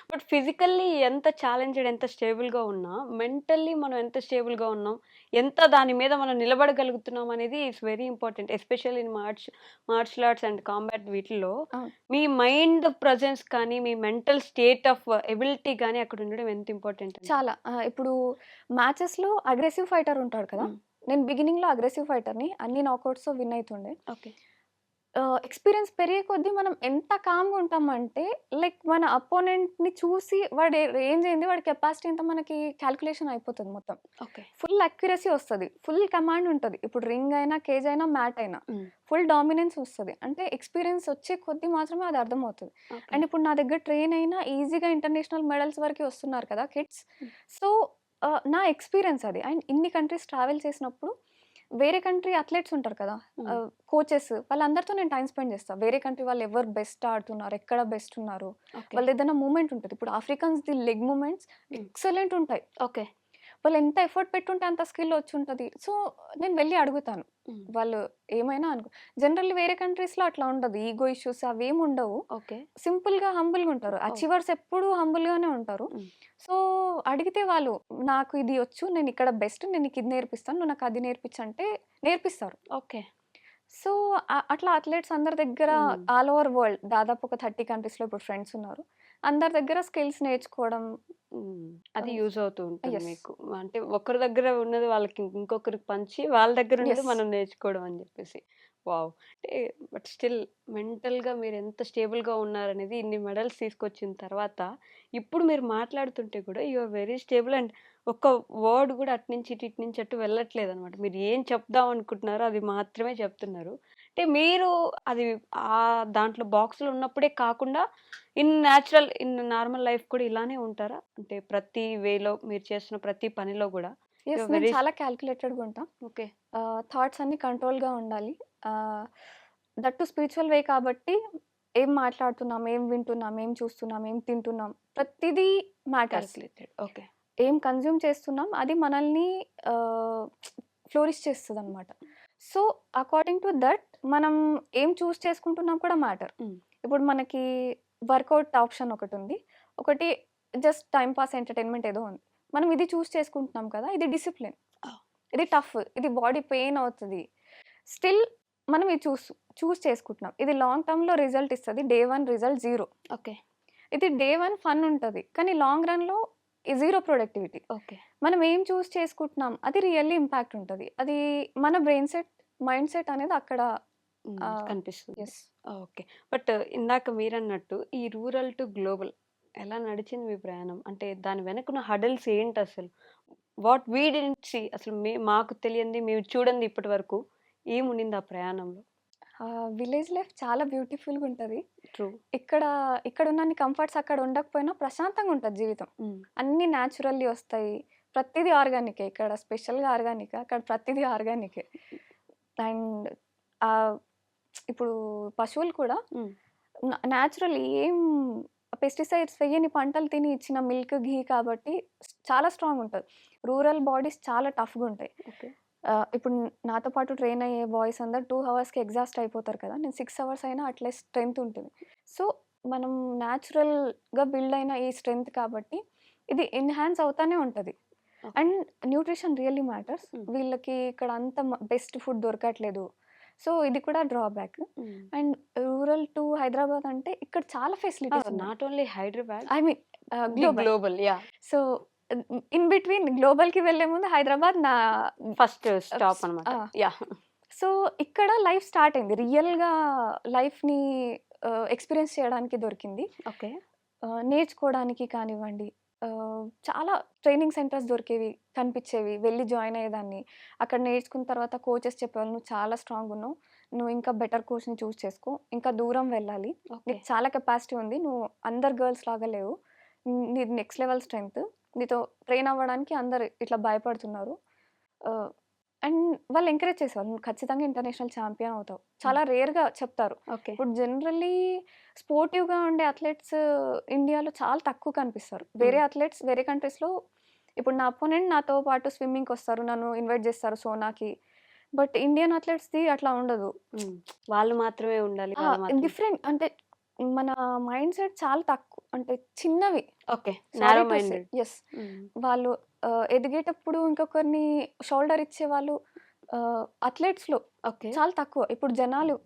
Speaker 2: బట్ ఫిజికల్లీ ఎంత ఛాలెంజెడ్, ఎంత స్టేబుల్గా ఉన్నా మెంటల్లీ మనం ఎంత స్టేబుల్గా ఉన్నాం, ఎంత దాని మీద మనం నిలబడగలుగుతున్నాం అనేది it's very important. Especially in martial arts and combat వీటిల్లో మీ మైండ్ ప్రజెన్స్ కానీ మీ మెంటల్ స్టేట్ ఆఫ్ ఎబిలిటీ కానీ అక్కడ ఉండడం ఎంత ఇంపార్టెంట్.
Speaker 3: చాలా. ఇప్పుడు మ్యాచెస్లో అగ్రెసివ్ ఫైటర్ ఉంటాడు కదా, నేను బిగినింగ్లో అగ్రెసివ్ ఫైటర్ని, అన్ని నాకౌట్స్ విన్ అవుతుండే.
Speaker 2: ఓకే.
Speaker 3: ఎక్స్‌పీరియన్స్ పెరిగే కొద్దీ మనం ఎంత కామ్‌గా ఉంటామంటే, లైక్ మన అపోనెంట్‌ని చూసి వాడి రేంజ్ ఏంది, వాడి కెపాసిటీ ఎంత మనకి క్యాలిక్యులేషన్ అయిపోతది మొత్తం.
Speaker 2: ఓకే.
Speaker 3: ఫుల్ అక్యురసీ వస్తది. ఫుల్ కమాండ్ ఉంటది. ఇప్పుడు రింగ్ అయినా, కేజ్ అయినా, మ్యాట్ అయినా ఫుల్ డామినెన్స్ వస్తది. అంటే ఎక్స్‌పీరియన్స్ వచ్చే కొద్దీ మాత్రమే అది అర్థమవుతది.
Speaker 2: ఓకే.
Speaker 3: అండ్ ఇప్పుడు నా దగ్గర ట్రైన్ అయినా ఈజీగా ఇంటర్నేషనల్ మెడల్స్ వరకి వస్తున్నారు కదా కిడ్స్. సో, నా ఎక్స్‌పీరియన్స్ అది. అండ్ ఇన్ని కంట్రీస్ ట్రావెల్ చేసినప్పుడు వేరే కంట్రీ అథ్లెట్స్ ఉంటారు కదా! కోచెస్ వాళ్ళందరితో నేను టైమ్ స్పెండ్ చేస్తా. వేరే కంట్రీ వాళ్ళు ఎవరు బెస్ట్ ఆడుతున్నారు, ఎక్కడ బెస్ట్ ఉన్నారు,
Speaker 2: ఓకే.
Speaker 3: వాళ్ళదేదైనా మూవ్‌మెంట్ ఉంటది. ఇప్పుడు ఆఫ్రికన్స్‌ది లెగ్ మూవ్‌మెంట్స్ ఎక్సలెంట్ ఉంటాయి.
Speaker 2: ఓకే.
Speaker 3: వాళ్ళు ఎంత ఎఫర్ట్ పెట్టుంటే అంత స్కిల్ వచ్చుంటది. సో, నేను వెళ్లి అడుగుతాను. వాళ్ళు ఏమైనా అనుకో జనరల్లీ వేరే కంట్రీస్‌లో అట్లా ఉండదు. ఈగో ఇష్యూస్ అవేమి ఉండవు.
Speaker 2: ఓకే.
Speaker 3: సింపుల్‌గా, హంబుల్‌గా ఉంటారు. అచీవర్స్ ఎప్పుడూ హంబుల్‌గానే ఉంటారు. సో, అడిగితే వాళ్ళు నాకు ఇది వచ్చు, నేను ఇక్కడ బెస్ట్, నేను నీకు ఇది నేర్పిస్తాను, నువ్వు నాకు అది నేర్పించు అంటే నేర్పిస్తారు.
Speaker 2: ఓకే.
Speaker 3: సో, అట్లా అథ్లెట్స్ అందరి దగ్గర ఆల్ ఓవర్ వరల్డ్ దాదాపు ఒక 30 కంట్రీస్‌లో ఇప్పుడు ఫ్రెండ్స్ ఉన్నారు. అందరి దగ్గర స్కిల్స్ నేర్చుకోవడం.
Speaker 2: అది యూజ్ అవుతూ ఉంటుంది
Speaker 3: యెస్.
Speaker 2: మీకు. అంటే ఒకరి దగ్గర ఉన్నది వాళ్ళకి ఇంకొకరికి పంచి, వాళ్ళ దగ్గర ఉన్నది
Speaker 3: యెస్.
Speaker 2: మనం నేర్చుకోవడం అని జెప్పేసి. వావ్! అంటే బట్ స్టిల్ మెంటల్‌గా మీరెంత స్టేబుల్‌గా ఉన్నారనేది ఇన్ని మెడల్స్ తీసుకొచ్చిన తర్వాత, ఇప్పుడు మీరు మాట్లాడుతుంటే కూడా you are very stable and ఒక్క వర్డ్ కూడా అటు నుంచి ఇటు, ఇటు నుంచి అటు వెళ్ళట్లేదనమాట. మీరు ఏం చెప్దాం అనుకుంటున్నారో అది మాత్రమే చెప్తున్నారు. అంటే మీరు అది దాంట్లో బాక్స్‌లో ఉన్నప్పుడే కాకుండా ఇన్ నార్మల్ లైఫ్ కూడా ఇలానే ఉంటారా? అంటే ప్రతి వేలో మీరు చేస్తున్న ప్రతి పనిలో గూడా యూ
Speaker 3: యెస్.
Speaker 2: ఆర్
Speaker 3: నేను
Speaker 2: వెరీ
Speaker 3: చాలా క్యాలిక్యులేటెడ్‌గా ఉంటా.
Speaker 2: ఓకే.
Speaker 3: థాట్స్ అన్నీ కంట్రోల్‌గా ఉండాలి. ఆహ్, దట్ టు స్పిరిచ్యువల్ వే కాబట్టి ఏం మాట్లాడుతున్నాం, ఏం వింటున్నాం, ఏం చూస్తున్నాం, ఏం తింటున్నాం ప్రతిదీ మ్యాటర్స్.
Speaker 2: కాలిక్యులేటెడ్. ఓకే.
Speaker 3: ఏం కన్జ్యూమ్ చేస్తున్నాం అది మనల్ని ఆహ్, ఫ్లోరిష్ చేస్తదనమాట. సో, అకార్డింగ్ టు దట్ మనం ఏం చూజ్ చేసుకుంటున్నాం కూడా మ్యాటర్. ఇప్పుడు మనకి వర్కౌట్ ఆప్షన్ ఒకటుంది. ఒకటి జస్ట్ టైమ్ పాస్ ఎంటర్‌టైన్‌మెంట్ ఏదో ఉంది. మనం ఇది చూజ్ చేసుకుంటున్నాం కదా! ఇది డిసిప్లిన్. ఇది టఫ్. ఇది బాడీ పెయిన్ అవుతది. స్టిల్ మనం ఇది చూజ్ చేసుకుంటున్నాం. ఇది లాంగ్ టర్మ్‌లో రిజల్ట్ ఇస్తది. Day 1 result 0.
Speaker 2: ఓకే.
Speaker 3: ఇది డే 1 ఫన్ ఉంటది. కానీ లాంగ్ రన్‌లో జీరో ప్రొడక్టివిటీ.
Speaker 2: ఓకే.
Speaker 3: మనం ఏం చూజ్ చేసుకుంటున్నాం అది రియల్లీ ఇంపాక్ట్ ఉంటది. అది మన బ్రెయిన్ సెట్, మైండ్ సెట్ అనేది అక్కడ
Speaker 2: కనిపిస్తుంది.
Speaker 3: యెస్.
Speaker 2: ఓకే. బట్ ఇందాక మీరన్నట్టు ఈ రూరల్ టు గ్లోబల్ ఎలా నడిచింది మీ ప్రయాణం? అంటే దాని వెనకున్న హడల్స్ ఏంటసలు? వాట్ వి డిడ్ంట్ సీ అసలు మాకు తెలియంది, మేము చూడంది ఇప్పటి వరకు ఏముండింది ఆ ప్రయాణంలో?
Speaker 3: విలేజ్ లైఫ్ చాలా బ్యూటిఫుల్‌గా ఉంటది.
Speaker 2: ట్రూ.
Speaker 3: ఇక్కడ ఇక్కడున్నన్ని కంఫర్ట్స్ అక్కడ ఉండకపోయినా ప్రశాంతంగా ఉంటది జీవితం. అన్నీ న్యాచురల్లీ వస్తాయి. ప్రతీదీ ఆర్గానికే. ఇక్కడ స్పెషల్‌గా ఆర్గానికా, అక్కడ ప్రతీదీ ఆర్గానికే. అండ్ ఆహ్, ఇప్పుడు పశువులు కూడా న్యాచురల్ ఏం పెస్టిసైడ్స్ వేయని పంటలు తిని ఇచ్చిన మిల్క్, ఘీ కాబట్టి చాలా స్ట్రాంగ్ ఉంటది. రూరల్ బాడీస్ చాలా టఫ్‌గా ఉంటాయి.
Speaker 2: ఓకే.
Speaker 3: ఇప్పుడు నాతో పాటు ట్రైన్ అయ్యే బాయ్స్ అందరూ 2 హవర్స్‌కి ఎగ్జాస్ట్ అయిపోతారు కదా! నేను 6 హవర్స్ అయినా అట్లీస్ట్ స్ట్రెంత్ ఉంటుంది. సో, మనం న్యాచురల్‌గా బిల్డ్ అయిన ఈ స్ట్రెంత్ కాబట్టి ఇది ఎన్హాన్స్ అవుతానే ఉంటది. And nutrition really matters. వీళ్ళకి ఇక్కడ అంత బెస్ట్ ఫుడ్ దొరకట్లేదు. సో, ఇది కూడా drawback. And rural to Hyderabad అంటే ఇక్కడ చాలా ఫెసిలిటీస్ ఉన్నాయి.
Speaker 2: Not only Hyderabad,
Speaker 3: I mean global.
Speaker 2: Global. Yah!
Speaker 3: So, in between గ్లోబల్‌కి వెళ్ళే ముందు హైదరాబాద్ నా
Speaker 2: ఫస్ట్ స్టాప్ అన్నమాట.
Speaker 3: ఆ!
Speaker 2: యాహ్!
Speaker 3: సో, ఇక్కడ లైఫ్ స్టార్ట్ అయింది. రియల్‌గా లైఫ్‌ని ఎక్స్‌పీరియన్స్ చేయడానికి దొరికింది.
Speaker 2: ఓకే.
Speaker 3: నేర్చుకోవడానికి కానివ్వండి, చాలా ట్రైనింగ్ సెంటర్స్ దొరికేవి, కనిపిచ్చేవి. వెళ్లి జాయిన్ అయ్యేదాన్ని. అక్కడ నేర్చుకున్న తర్వాత కోచెస్ చెప్పేవాళ్ళు, "నువ్వు చాలా స్ట్రాంగ్ ఉన్నావు. నువ్వు ఇంకా బెటర్ కోచ్‌ని చూజ్ చేసుకో. ఇంకా దూరం వెళ్ళాలి.
Speaker 2: ఓకే.
Speaker 3: నీకు చాలా కెపాసిటీ ఉంది. నువ్వు అందరు గర్ల్స్ లాగా లేవు. నీది నెక్స్ట్ లెవెల్ స్ట్రెంగ్త్. నీతో ట్రైన్ అవ్వడానికి అందరూ ఇట్లా భయపడుతున్నారు." ఆహ్, అండ్ వాళ్ళు ఎంకరేజ్ చేసేవాళ్ళు. "నువ్వు ఖచ్చితంగా ఇంటర్నేషనల్ ఛాంపియన్ అవుతావు." చాలా రేర్‌గా చెప్తారు.
Speaker 2: ఓకే.
Speaker 3: ఇప్పుడు జనరల్లీ స్పోర్టివ్‌గా ఉండే అథ్లెట్స్ ఇండియాలో చాలా తక్కువ కనిపిస్తారు. వేరే అథ్లెట్స్ వేరే కంట్రీస్‌లో ఇప్పుడు నా అపోనెంట్ నాతో పాటు స్విమ్మింగ్‌కొస్తారు. నన్ను ఇన్వైట్ చేస్తారు సోనాకి. బట్ ఇండియన్ అథ్లెట్స్‌ది అట్లా ఉండదు.
Speaker 2: వాళ్ళు మాత్రమే ఉండాలి. వాళ్ళు మాత్రమే.
Speaker 3: డిఫరెంట్ అంటే మన మైండ్ సెట్ చాలా తక్కువ అంటే చిన్నవి.
Speaker 2: Okay.
Speaker 3: Sorry
Speaker 2: narrow
Speaker 3: to say.
Speaker 2: Minded.
Speaker 3: Yes. వాళ్ళు ఎదిగేటప్పుడు ఇంకొకరిని షోల్డర్ ఇచ్చేవాళ్ళు అథ్లెట్స్‌లో
Speaker 2: ఓకే.
Speaker 3: చాలా తక్కువ. ఇప్పుడు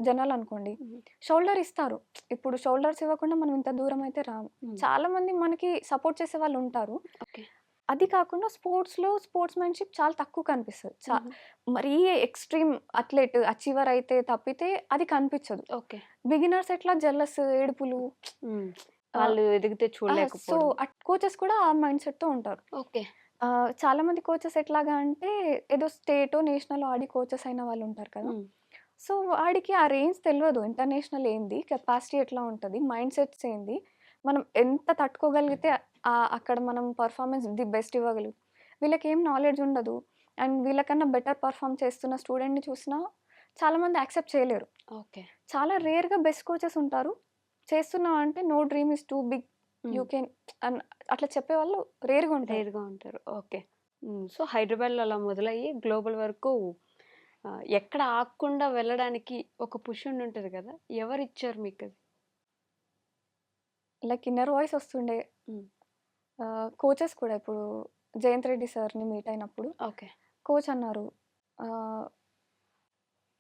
Speaker 3: జనాలనుకోండి షోల్డర్ ఇస్తారు. ఇప్పుడు షోల్డర్స్ ఇవ్వకుండా మనం ఇంత దూరం అయితే రాము. చాలా మంది మనకి సపోర్ట్ చేసేవాళ్ళు ఉంటారు.
Speaker 2: ఓకే.
Speaker 3: అది కాకుండా స్పోర్ట్స్‌మెన్‌షిప్ చాలా తక్కువ కనిపిస్తది. మరీ ఎక్స్‌ట్రీమ్ అథ్లెట్, అచీవర్ అయితే తప్పితే అది కనిపించదు.
Speaker 2: ఓకే.
Speaker 3: బిగినర్స్ ఎట్లా జెలస్, ఏడుపులు
Speaker 2: వాళ్ళు ఎదిగితే
Speaker 3: సో,
Speaker 2: చూడలేకపోవడం.
Speaker 3: కోచెస్ కూడా ఆ మైండ్ సెట్‌తో ఉంటారు.
Speaker 2: ఓకే.
Speaker 3: చాలామంది కోచెస్ ఎట్లాగా అంటే ఏదో స్టేటో, నేషనలో ఆడి కోచెస్ అయిన వాళ్ళు ఉంటారు కదా!
Speaker 2: హ్మ్.
Speaker 3: సో, వాడికి ఆ రేంజ్ తెలవదు. ఇంటర్నేషనల్ ఏంది, కెపాసిటీ ఎట్లా ఉంటది, మైండ్ సెట్స్ ఏంది, మనం ఎంత తట్టుకోగలిగితే అక్కడ మనం పర్ఫార్మెన్స్ ది బెస్ట్ ఇవ్వగలుగుతాం. వీళ్ళకేం నాలెడ్జ్ ఉండదు. అండ్ వీళ్ళకన్నా బెటర్ పర్ఫార్మ్ చేస్తున్న స్టూడెంట్‌ని చూసినా చాలామంది యాక్సెప్ట్ చేయలేరు.
Speaker 2: ఓకే.
Speaker 3: చాలా రేర్‌గా బెస్ట్ కోచెస్ ఉంటారు. చేస్తున్నావు అంటే no dream is too big, you
Speaker 2: hmm.
Speaker 3: Can అన్ అట్లా చెప్పేవాళ్ళు రేర్‌గా ఉంటారు.
Speaker 2: రేర్‌గా ఉంటారు. ఓకే. సో, హైదరాబాద్‌లో అలా మొదలయ్యి గ్లోబల్ వరకు ఎక్కడ ఆగకుండా వెళ్ళడానికి ఒక పుష్ ఉండుంటది కదా! ఎవరిచ్చారు మీకది?
Speaker 3: లైక్ ఇన్నర్ వాయిస్ వస్తుండే.
Speaker 2: హ్మ్.
Speaker 3: కోచెస్ కూడా ఇప్పుడు జయంత్ రెడ్డి సార్‌ని మీట్ అయినప్పుడు
Speaker 2: ఓకే.
Speaker 3: కోచ్ అన్నారు. ఆహ్,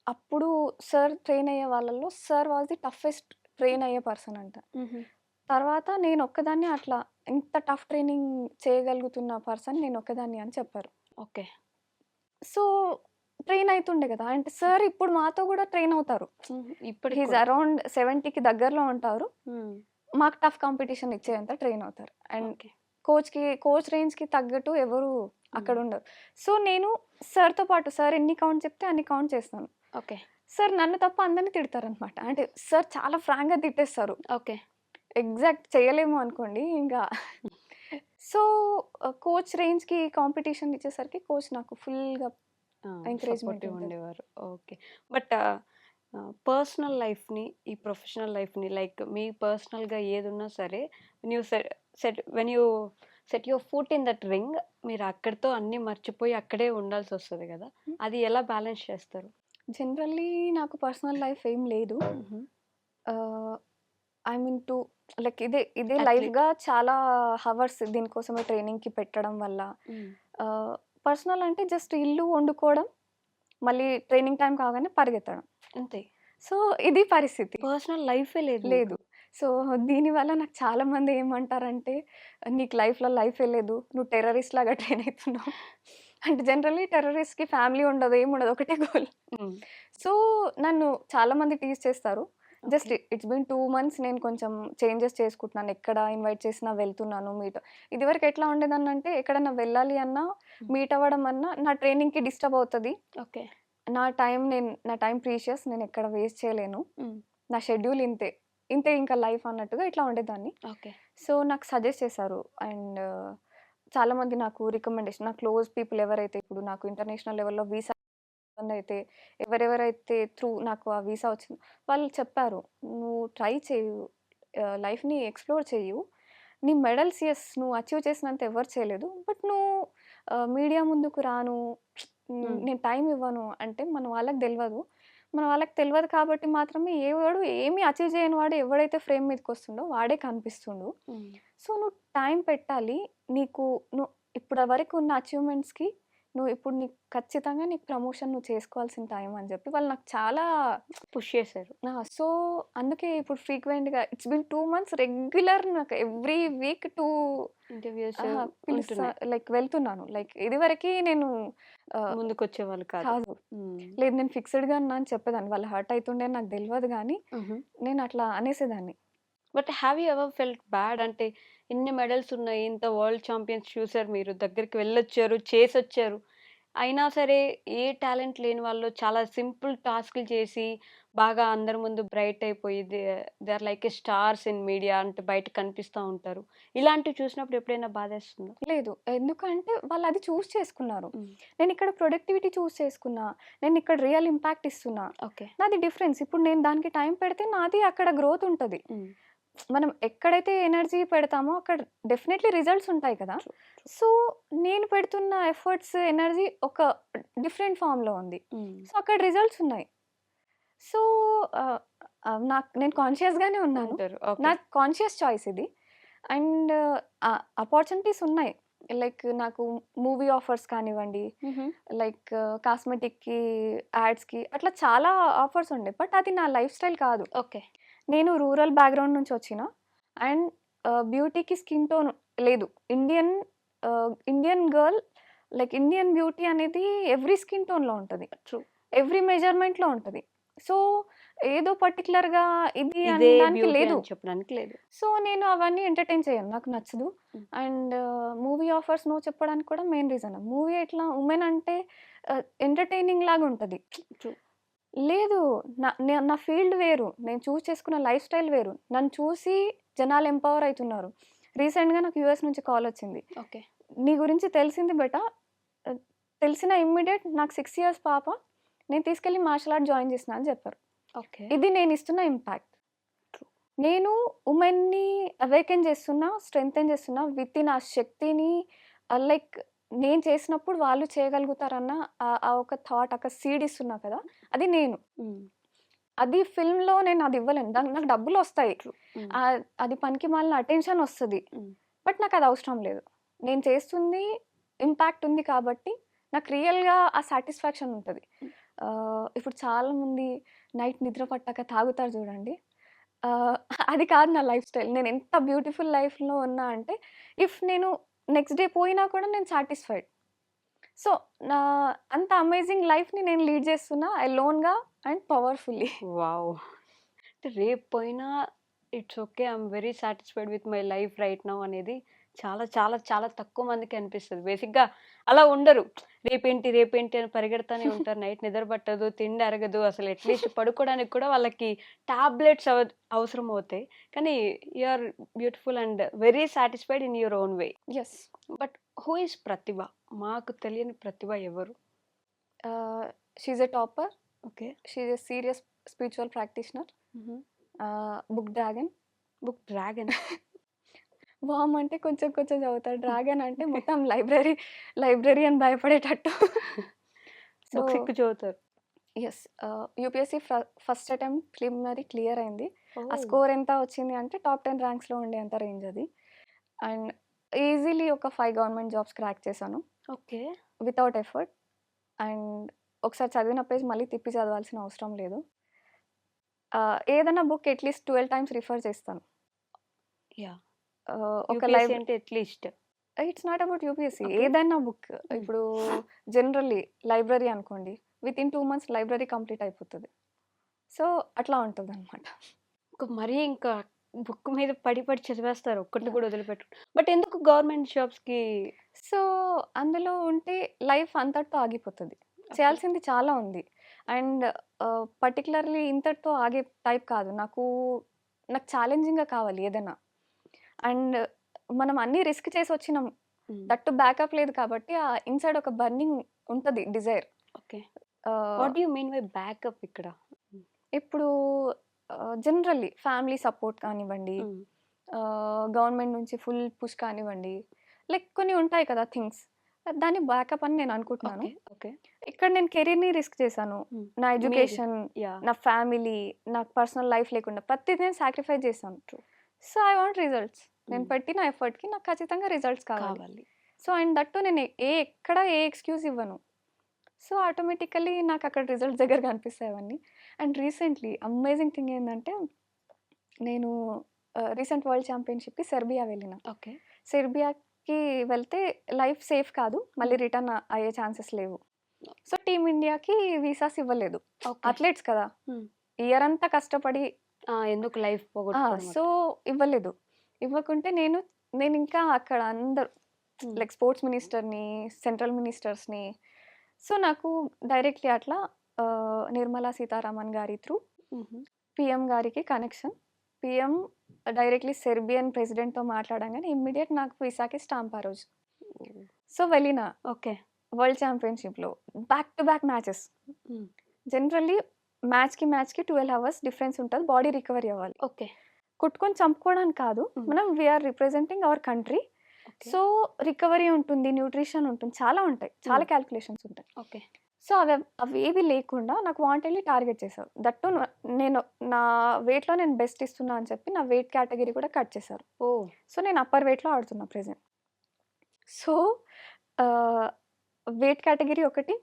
Speaker 3: అప్పుడు సార్ ట్రైన్ అయ్యే వాళ్ళలో sir was the toughest train అయ్యే పర్సన్ అంట.
Speaker 2: హుహు.
Speaker 3: తర్వాత నేనొక్కదాన్నే అట్లా ఇంత టఫ్ ట్రైనింగ్ చేయగలుగుతున్న పర్సన్ నేనొక్కదాన్ని అని చెప్పారు.
Speaker 2: ఓకే.
Speaker 3: సో, ట్రైన్ అయితుండే కదా! అంటే సార్ ఇప్పుడు మాతో గూడా ట్రైన్ అవుతారు.
Speaker 2: ఇప్పటికి
Speaker 3: హీస్
Speaker 2: కూడా.
Speaker 3: అరౌండ్ 70కి దగ్గరలో ఉంటారు.
Speaker 2: హ్మ్.
Speaker 3: మాకు టఫ్ కాంపిటీషన్ ఇచ్చేంత ట్రైన్ అవుతారు. And
Speaker 2: okay.
Speaker 3: కోచ్ రేంజ్‌కి తగ్గట్టు ఎవరు అక్కడ
Speaker 2: హ్మ్.
Speaker 3: ఉండరు. సో, నేను సార్‌తో పాటు సార్ ఎన్ని కౌంట్ చెప్తే అన్ని కౌంట్ చేస్తాను.
Speaker 2: ఓకే.
Speaker 3: సార్ నన్ను తప్ప అందరిని తిడతారనమాట. అంటే సార్ చాలా ఫ్రాంక్‌గా తిట్టేస్తారు.
Speaker 2: ఓకే.
Speaker 3: ఎగ్జాక్ట్ చేయలేము అనుకోండి ఇంకా. సో, కోచ్ రేంజ్‌కి కాంపిటీషన్ ఇచ్చేసరికి కోచ్ నాకు ఫుల్‌గా
Speaker 2: ఆ!
Speaker 3: ఎంకరేజ్‌మెంట్
Speaker 2: సపోర్టివ్
Speaker 3: ఉంటది.
Speaker 2: ఉండేవారు. ఓకే. బట్ పర్సనల్ లైఫ్‌ని, ఈ ప్రొఫెషనల్ లైఫ్‌ని లైక్ మీ పర్సనల్‌గా ఏదున్నా సరే when you when you set your foot in that ring మీరు అక్కడితో అన్నీ మర్చిపోయి అక్కడే ఉండాల్సొస్తది గదా! అది ఎలా బ్యాలెన్స్ చేస్తారు?
Speaker 3: జనరల్లీ నాకు పర్సనల్ లైఫ్ ఏం లేదు.
Speaker 2: హుహు.
Speaker 3: ఆహ్, ఐ మీన్ టు లైక్ ఇదే
Speaker 2: అథ్లీట్.
Speaker 3: లైఫ్‌గా చాలా హవర్స్ దీనికోసమే ట్రైనింగ్‌కి పెట్టడం వల్ల
Speaker 2: హ్మ్.
Speaker 3: ఆహ్, పర్సనల్ అంటే జస్ట్ ఇల్లు వండుకోవడం, మళ్ళీ ట్రైనింగ్ టైమ్ కాగానే పరిగెత్తడం.
Speaker 2: అంతే.
Speaker 3: సో, ఇది పరిస్థితి.
Speaker 2: పర్సనల్ లైఫే లేదు మీకు.
Speaker 3: లేదు. సో, దీనివల్ల నాకు చాలామంది ఏమంటారంటే, "నీకు లైఫ్‌లో లైఫే లేదు. నువ్వు టెర్రరిస్ట్ లాగా ట్రైన్ అయితున్నావు." అంటే జనరల్లీ టెర్రరిస్ట్‌కి ఫ్యామిలీ ఉండదు, ఏముండదు. ఒకటే గోల్.
Speaker 2: హ్మ్.
Speaker 3: సో, నన్ను చాలామంది టీజ్ చేస్తారు. Just
Speaker 2: okay.
Speaker 3: It's been 2 months నేను కొంచెం చేంజెస్ చేసుకుంటున్నాను. ఎక్కడ ఇన్వైట్ చేసినా వెళ్తున్నాను. ఇదివరకు ఎట్లా ఉండేదాన్నంటే, ఎక్కడన్నా వెళ్ళాలి అన్నా,
Speaker 2: హ్మ్.
Speaker 3: మీట్ అవ్వడం అన్నా నా ట్రైనింగ్‌కి డిస్టర్బ్ అవుతది.
Speaker 2: ఓకే.
Speaker 3: నా టైమ్ ప్రీషియస్. నేనెక్కడ వేస్ట్ చేయలేను.
Speaker 2: హ్మ్.
Speaker 3: నా షెడ్యూల్ ఇంతే. ఇంతే ఇంకా లైఫ్ అన్నట్టుగా ఇట్లా ఉండేదాన్ని.
Speaker 2: ఓకే.
Speaker 3: సో, నాకు సజెస్ట్ చేశారు. అండ్ చాలామంది నాకు రికమెండేషన్ నా క్లోజ్ పీపుల్ ఎవరైతే ఇప్పుడు నాకు ఇంటర్నేషనల్ లెవెల్‌లో వీసా ఇబ్బందయితే ఎవరెవరైతే త్రూ నాకు ఆ వీసా వచ్చిందో వాళ్ళు చెప్పారు. "నువ్వు ట్రై చెయ్యు. లైఫ్‌ని ఎక్స్‌ప్లోర్ చెయ్యు. నీ మెడల్స్ నువ్వు అచీవ్ చేసినంత ఎవరు చేయలేదు. బట్ నువ్వు మీడియా ముందుకు రాను.
Speaker 2: హ్మ్.
Speaker 3: నేను టైమ్ ఇవ్వను" అంటే మన వాళ్ళకి తెలవదు కాబట్టి మాత్రమే ఎవడు ఏమి అచీవ్ చేయని వాడు ఎవడైతే ఫ్రేమ్ మీదకొస్తుండో వాడే కనిపిస్తుండు.
Speaker 2: హ్మ్.
Speaker 3: సో, నువ్వు టైం పెట్టాలి. నీకు నువ్వు ఇప్పటి వరకు ఉన్న అచీవ్‌మెంట్స్‌కి ఇప్పుడు ఖచ్చితంగా నీకు ప్రమోషన్ నువ్వు చేసుకోవాల్సిన టైం అని చెప్పి వాళ్ళు నాకు చాలా
Speaker 2: పుష్ చేశారు.
Speaker 3: సో, అందుకే ఇప్పుడు ఫ్రీక్వెంట్‌గా ఇట్స్ బీన్ 2 మంత్స్ రెగ్యులర్ నాకు ఎవ్రీ వీక్
Speaker 2: ఇంటర్‌వ్యూస్ ఉంటున్నాయి.
Speaker 3: లైక్ వెళ్తున్నాను. లైక్ ఇదివరకి నేను ఆహ్,
Speaker 2: ముందుకొచ్చేవాళ్ళు కాదు.
Speaker 3: కాదు.
Speaker 2: హ్మ్.
Speaker 3: లేదు నేను ఫిక్స్‌డ్‌గా ఉన్నా అని చెప్పేదాన్ని. వాళ్ళు హర్ట్ అయితుండే అని నాకు తెలవదు గానీ,
Speaker 2: హుహు.
Speaker 3: నేను అట్లా అనేసేదాన్ని.
Speaker 2: But have you ever felt bad? అంటే ఇన్ని మెడల్స్ ఉన్నాయి. ఇంత వరల్డ్ ఛాంపియన్స్ చూసారు మీరు. దగ్గరికి వెళ్ళొచ్చారు, చేసొచ్చారు. అయినా సరే ఏ టాలెంట్ లేని వాళ్ళు చాలా సింపుల్ టాస్క్‌లు చేసి బాగా అందరి ముందు బ్రైట్ అయిపోయి they are like a stars in media అంటే బయట కనిపిస్తా ఉంటారు. ఇలాంటివి చూసినప్పుడు ఎప్పుడైనా బాధేస్తుందా?
Speaker 3: లేదు. ఎందుకంటే వాళ్ళది చూజ్ చేసుకున్నారు.
Speaker 2: హ్మ్.
Speaker 3: నేనిక్కడ ప్రొడక్టివిటీ చూజ్ చేసుకున్నా. నేనిక్కడ రియల్ ఇంపాక్ట్ ఇస్తున్నా.
Speaker 2: ఓకే.
Speaker 3: నాది డిఫరెన్స్. ఇప్పుడు నేను దానికి టైం పెడితే నాది అక్కడ గ్రోత్ ఉంటది.
Speaker 2: హ్మ్.
Speaker 3: మనం ఎక్కడైతే ఎనర్జీ పెడతామో అక్కడ డెఫినైట్‌లీ రిజల్ట్స్ ఉంటాయి కదా!
Speaker 2: ట్రూ.
Speaker 3: సో, నేను పెడుతున్న ఎఫర్ట్స్, ఎనర్జీ ఒక డిఫరెంట్ ఫార్మ్‌లో ఉంది.
Speaker 2: హ్మ్.
Speaker 3: సో, అక్కడ రిజల్ట్స్ ఉన్నాయి. సో, ఆహ్, నేను కాన్షియస్‌గానే ఉన్నాను.
Speaker 2: ఉంటారు.
Speaker 3: నా
Speaker 2: ఓకే.
Speaker 3: కాన్షియస్ చాయిస్ ఇది. అండ్ అపార్చునిటీస్ ఉన్నాయి. లైక్ నాకు మూవీ ఆఫర్స్ కానివ్వండి,
Speaker 2: హుహు.
Speaker 3: లైక్ కాస్మెటిక్‌కి, యాడ్స్‌కి అట్లా చాలా ఆఫర్స్ ఉండే. బట్ అది నా లైఫ్ స్టైల్ కాదు.
Speaker 2: ఓకే.
Speaker 3: నేను రూరల్ బ్యాక్‌గ్రౌండ్ నుంచి వచ్చిన. అండ్ బ్యూటీకి స్కిన్ టోన్ లేదు. Indian Indian girl like Indian beauty అనేది ఎవ్రీ స్కిన్ టోన్‌లో ఉంటది.
Speaker 2: ట్రూ.
Speaker 3: ఎవ్రీ మెజర్‌మెంట్‌లో ఉంటది. సో, ఏదో పర్టిక్యులర్‌గా ఇది
Speaker 2: ఇదే
Speaker 3: అనడానికి
Speaker 2: బ్యూటీ
Speaker 3: లేదు.
Speaker 2: అని చెప్పడానికి లేదు.
Speaker 3: సో, నేను అవన్నీ ఎంటర్‌టైన్ చేయను. నాకు నచ్చదు.
Speaker 2: హ్మ్.
Speaker 3: అండ్ మూవీ ఆఫర్స్ నో చెప్పడానికి కూడా మెయిన్ రీజన్. మూవీ ఎట్లా ఉమెన్ అంటే ఎంటర్‌టైనింగ్ లాగా ఉంటది.
Speaker 2: ట్రూ.
Speaker 3: లేదు. నా ఫీల్డ్ వేరు. నేను చూజ్ చేసుకున్న లైఫ్ స్టైల్ వేరు. నన్ను చూసి జనాలు ఎంపవర్ అయితున్నారు. రీసెంట్‌గా నాకు యూఎస్ నుంచి కాల్ వచ్చింది.
Speaker 2: ఓకే.
Speaker 3: నీ గురించి తెలిసింది బేటా. తెలిసిన ఇమ్మీడియేట్ నాకు 6 ఇయర్స్ పాప. నేను తీసుకెళ్ళి మార్షల్ ఆర్ట్ జాయిన్ చేసినా అని చెప్పారు.
Speaker 2: ఓకే.
Speaker 3: ఇది నేను ఇస్తున్న ఇంపాక్ట్.
Speaker 2: ట్రూ.
Speaker 3: నేను ఉమెన్‌ని అవేకెన్ చేస్తున్నా, స్ట్రెంథెన్ చేస్తున్నా వితిన్ ఆ శక్తిని లైక్ నేను చేసినప్పుడు వాళ్ళు చేయగలుగుతారన్న ఆ ఒక థాట్, ఒక సీడ్ ఇస్తున్నా కదా! అది నేను.
Speaker 2: హ్మ్.
Speaker 3: అది ఫిల్మ్‌లో నేను అది ఇవ్వలేను. దానికి నాకు డబ్బులొస్తాయి.
Speaker 2: ట్రూ. హ్మ్.
Speaker 3: అది పనికిమాలిన అటెన్షన్ వస్తది.
Speaker 2: హ్మ్.
Speaker 3: బట్ నాకది అవసరం లేదు. నేను చేస్తుంది ఇంపాక్ట్ ఉంది కాబట్టి నాకు రియల్‌గా ఆ సాటిస్ఫాక్షన్ ఉంటది.
Speaker 2: హ్మ్.
Speaker 3: ఇప్పుడు చాలామంది నైట్ నిద్ర పట్టాక తాగుతారు చూడండి. ఆహ్, అది కాదు నా లైఫ్ స్టైల్. నేను ఎంత బ్యూటిఫుల్ లైఫ్‌లో ఉన్నా అంటే నేను నెక్స్ట్ డే పోయినా కూడా నేను సాటిస్ఫైడ్. సో, నా అంత అమేజింగ్ లైఫ్‌ని నేను లీడ్ చేస్తున్నా అలోన్‌గా అండ్ పవర్‌ఫుల్లీ.
Speaker 2: వావ్! అంటే రేపు పోయినా it's okay. I am very satisfied with my life right now అనేది చాలా చాలా చాలా తక్కువ మందికి అనిపిస్తది. బేసిక్‌గా అలా ఉండరు. రేపేంటి అని పరిగెడతానే ఉంటారు. నైట్ నిద్ర పట్టదు, తిండి అరగదు. అసలు అట్‌లీస్ట్ పడుకోవడానికి కూడా వాళ్ళకి టాబ్లెట్స్ అవసరం అవుతాయి. కానీ you are beautiful and very satisfied in your own way.
Speaker 3: Yes.
Speaker 2: But who is Pratibha? మాకు తెలియని ప్రతిభ ఎవరు?
Speaker 3: She is a topper.
Speaker 2: Okay.
Speaker 3: She is a serious spiritual practitioner.
Speaker 2: హుహు.
Speaker 3: Book dragon.
Speaker 2: Book dragon.
Speaker 3: వామ్ అంటే కొంచెం కొంచెం చదువుతాడు. డ్రాగన్ అంటే మొత్తం లైబ్రరీ అని భయపడేటట్టు. సో,
Speaker 2: బుక్స్ ఎక్కువ చదువుతారు.
Speaker 3: Yes. UPSC first attempt preliminary clear అయింది. ఆ
Speaker 2: ఓహ్!
Speaker 3: స్కోర్ ఎంత వచ్చింది అంటే టాప్ 10 ర్యాంక్స్‌లో ఉండేంత రేంజ్ అది. అండ్ ఈజీలీ ఒక 5 గవర్నమెంట్ జాబ్స్ క్రాక్ చేశాను.
Speaker 2: ఓకే.
Speaker 3: Without effort. అండ్ ఒకసారి చదివిన పేజ్ మళ్ళీ తిప్పి చదవాల్సిన అవసరం లేదు. ఏదైనా బుక్ అట్‌లీస్ట్ 12 టైమ్స్ రిఫర్ చేస్తాను.
Speaker 2: యాహ్!
Speaker 3: ఒక
Speaker 2: యూపీఎస్సీ అంటే at least.
Speaker 3: It's not about UPSC.
Speaker 2: Okay.
Speaker 3: ఏదైనా బుక్.
Speaker 2: హ్మ్.
Speaker 3: ఇప్పుడు జనరల్లీ లైబ్రరీ అనుకోండి. వితిన్ 2 మంత్స్ లైబ్రరీ కంప్లీట్ అయిపోతది. సో, అట్లా ఉంటదనమాట.
Speaker 2: ఇంకా బుక్ మీద పడి పడి చదివేస్తారు. ఒక్కటి
Speaker 3: యాహ్!
Speaker 2: కూడా వదిలిపెట్టరు. బట్ ఎందుకు గవర్నమెంట్ జాబ్స్‌కి
Speaker 3: సో, అందులో ఉంటే లైఫ్ అంతటితో ఆగిపోతది.
Speaker 2: ఓకే.
Speaker 3: చేయాల్సింది చాలా ఉంది. అండ్ పర్టిక్యులర్‌లీ ఇంతటితో ఆగే టైప్ కాదు. నాకు ఛాలెంజింగ్‌గా కావాలి ఏదైనా. అండ్ మనం అన్నీ రిస్క్ చేసి వచ్చినాం.
Speaker 2: హ్మ్.
Speaker 3: దట్ టు బ్యాకప్ లేదు కాబట్టి ఇన్‌సైడ్ ఒక బర్నింగ్ ఉంటది డిజైర్.
Speaker 2: ఓకే.
Speaker 3: ఆహ్,
Speaker 2: what do you mean by backup ఇక్కడ?
Speaker 3: ఇప్పుడు జనరల్లీ ఫ్యామిలీ సపోర్ట్ కానివ్వండి,
Speaker 2: హ్మ్.
Speaker 3: గవర్నమెంట్ నుంచి ఫుల్ పుష్ కానివ్వండి, లైక్ కొన్ని ఉంటాయి కదా థింగ్స్. దాన్ని బ్యాకప్ అని నేను అనుకుంటున్నాను.
Speaker 2: ఓకే. ఓకే.
Speaker 3: ఇక్కడ నేను కెరీర్‌ని రిస్క్ చేశాను.
Speaker 2: హ్మ్.
Speaker 3: నా
Speaker 2: మీది
Speaker 3: ఎడ్యుకేషన్,
Speaker 2: యాహ్!
Speaker 3: నా ఫ్యామిలీ, నాకు పర్సనల్ లైఫ్ లేకుండా ప్రతీది నేను సాక్రిఫైస్ చేశాను.
Speaker 2: True.
Speaker 3: So, I want results. నేను
Speaker 2: హ్మ్.
Speaker 3: పెట్టిన ఎఫర్ట్‌కి నాకు ఖచ్చితంగా రిజల్ట్స్ కావాలి.
Speaker 2: కావాలి.
Speaker 3: సో, అండ్ దట్ టూ నేను ఎక్కడ ఏ ఎక్స్‌క్యూజ్ ఇవ్వను. సో, ఆటోమేటికల్లీ నాకు అక్కడ రిజల్ట్స్ దగ్గర కనిపిస్తాయి అవన్నీ. అండ్ రీసెంట్‌లీ అమేజింగ్ థింగ్ ఏందంటే, నేను రీసెంట్ వరల్డ్ ఛాంపియన్‌షిప్‌కి సెర్బియా వెళ్ళిన.
Speaker 2: ఓకే.
Speaker 3: సెర్బియాకి వెళ్తే లైఫ్ సేఫ్ కాదు. మళ్ళీ
Speaker 2: హ్మ్.
Speaker 3: రిటర్న్ అయ్యే ఛాన్సెస్ లేవు. సో, టీమ్ ఇండియాకి వీసాస్ ఇవ్వలేదు.
Speaker 2: ఓకే.
Speaker 3: అథ్లెట్స్ కదా!
Speaker 2: హ్మ్.
Speaker 3: ఇయర్ అంతా కష్టపడి
Speaker 2: ఎందుకు లైఫ్ పోగొట్టుకోవడం
Speaker 3: సో, ఇవ్వలేదు. ఇవ్వకుంటే నేనింకా అక్కడ అందరూ
Speaker 2: హ్మ్.
Speaker 3: లైక్ స్పోర్ట్స్ మినిస్టర్‌ని, సెంట్రల్ మినిస్టర్స్‌ని సో, నాకు డైరెక్ట్‌లీ అట్లా నిర్మలా సీతారామన్ గారి త్రూ
Speaker 2: హుహు.
Speaker 3: పీఎం గారికి కనెక్షన్. పీఎం డైరెక్ట్‌లీ సెర్బియన్ ప్రెసిడెంట్‌తో మాట్లాడంగానే ఇమ్మీడియేట్ నాకు వీసాకి స్టాంప్ ఆ రోజు.
Speaker 2: ఓహ్!
Speaker 3: సో, వెళ్ళిన
Speaker 2: ఓకే.
Speaker 3: వరల్డ్ ఛాంపియన్‌షిప్‌లో back to back matches.
Speaker 2: Hmm.
Speaker 3: Generally మ్యాచ్‌కి 12 అవర్స్ డిఫరెన్స్ ఉంటది. బాడీ రికవరీ అవ్వాలి.
Speaker 2: ఓకే.
Speaker 3: కొట్టుకొని చంపుకోవడానికి కాదు.
Speaker 2: హ్మ్.
Speaker 3: మనం are representing our country.
Speaker 2: Okay.
Speaker 3: So, recovery ఉంటుంది, న్యూట్రిషన్ ఉంటుంది. చాలా ఉంటాయి. చాలా
Speaker 2: హ్మ్.
Speaker 3: కాలిక్యులేషన్స్ ఉంటాయి.
Speaker 2: ఓకే.
Speaker 3: సో, అవేవి లేకుండా నాకు వాంటెడ్‌లీ టార్గెట్ చేశారు. దట్ టూ నేను నా వెయిట్‌లో నేను బెస్ట్ ఇస్తున్నా అని చెప్పి నా వెయిట్ కేటగరీ కూడా కట్ చేశారు.
Speaker 2: ఓహ్!
Speaker 3: సో, నేను అప్పర్ వెయిట్‌లో ఆడుతున్నా ప్రెజెంట్. సో, ఆహ్, వెయిట్ కేటగరీ ఒకటి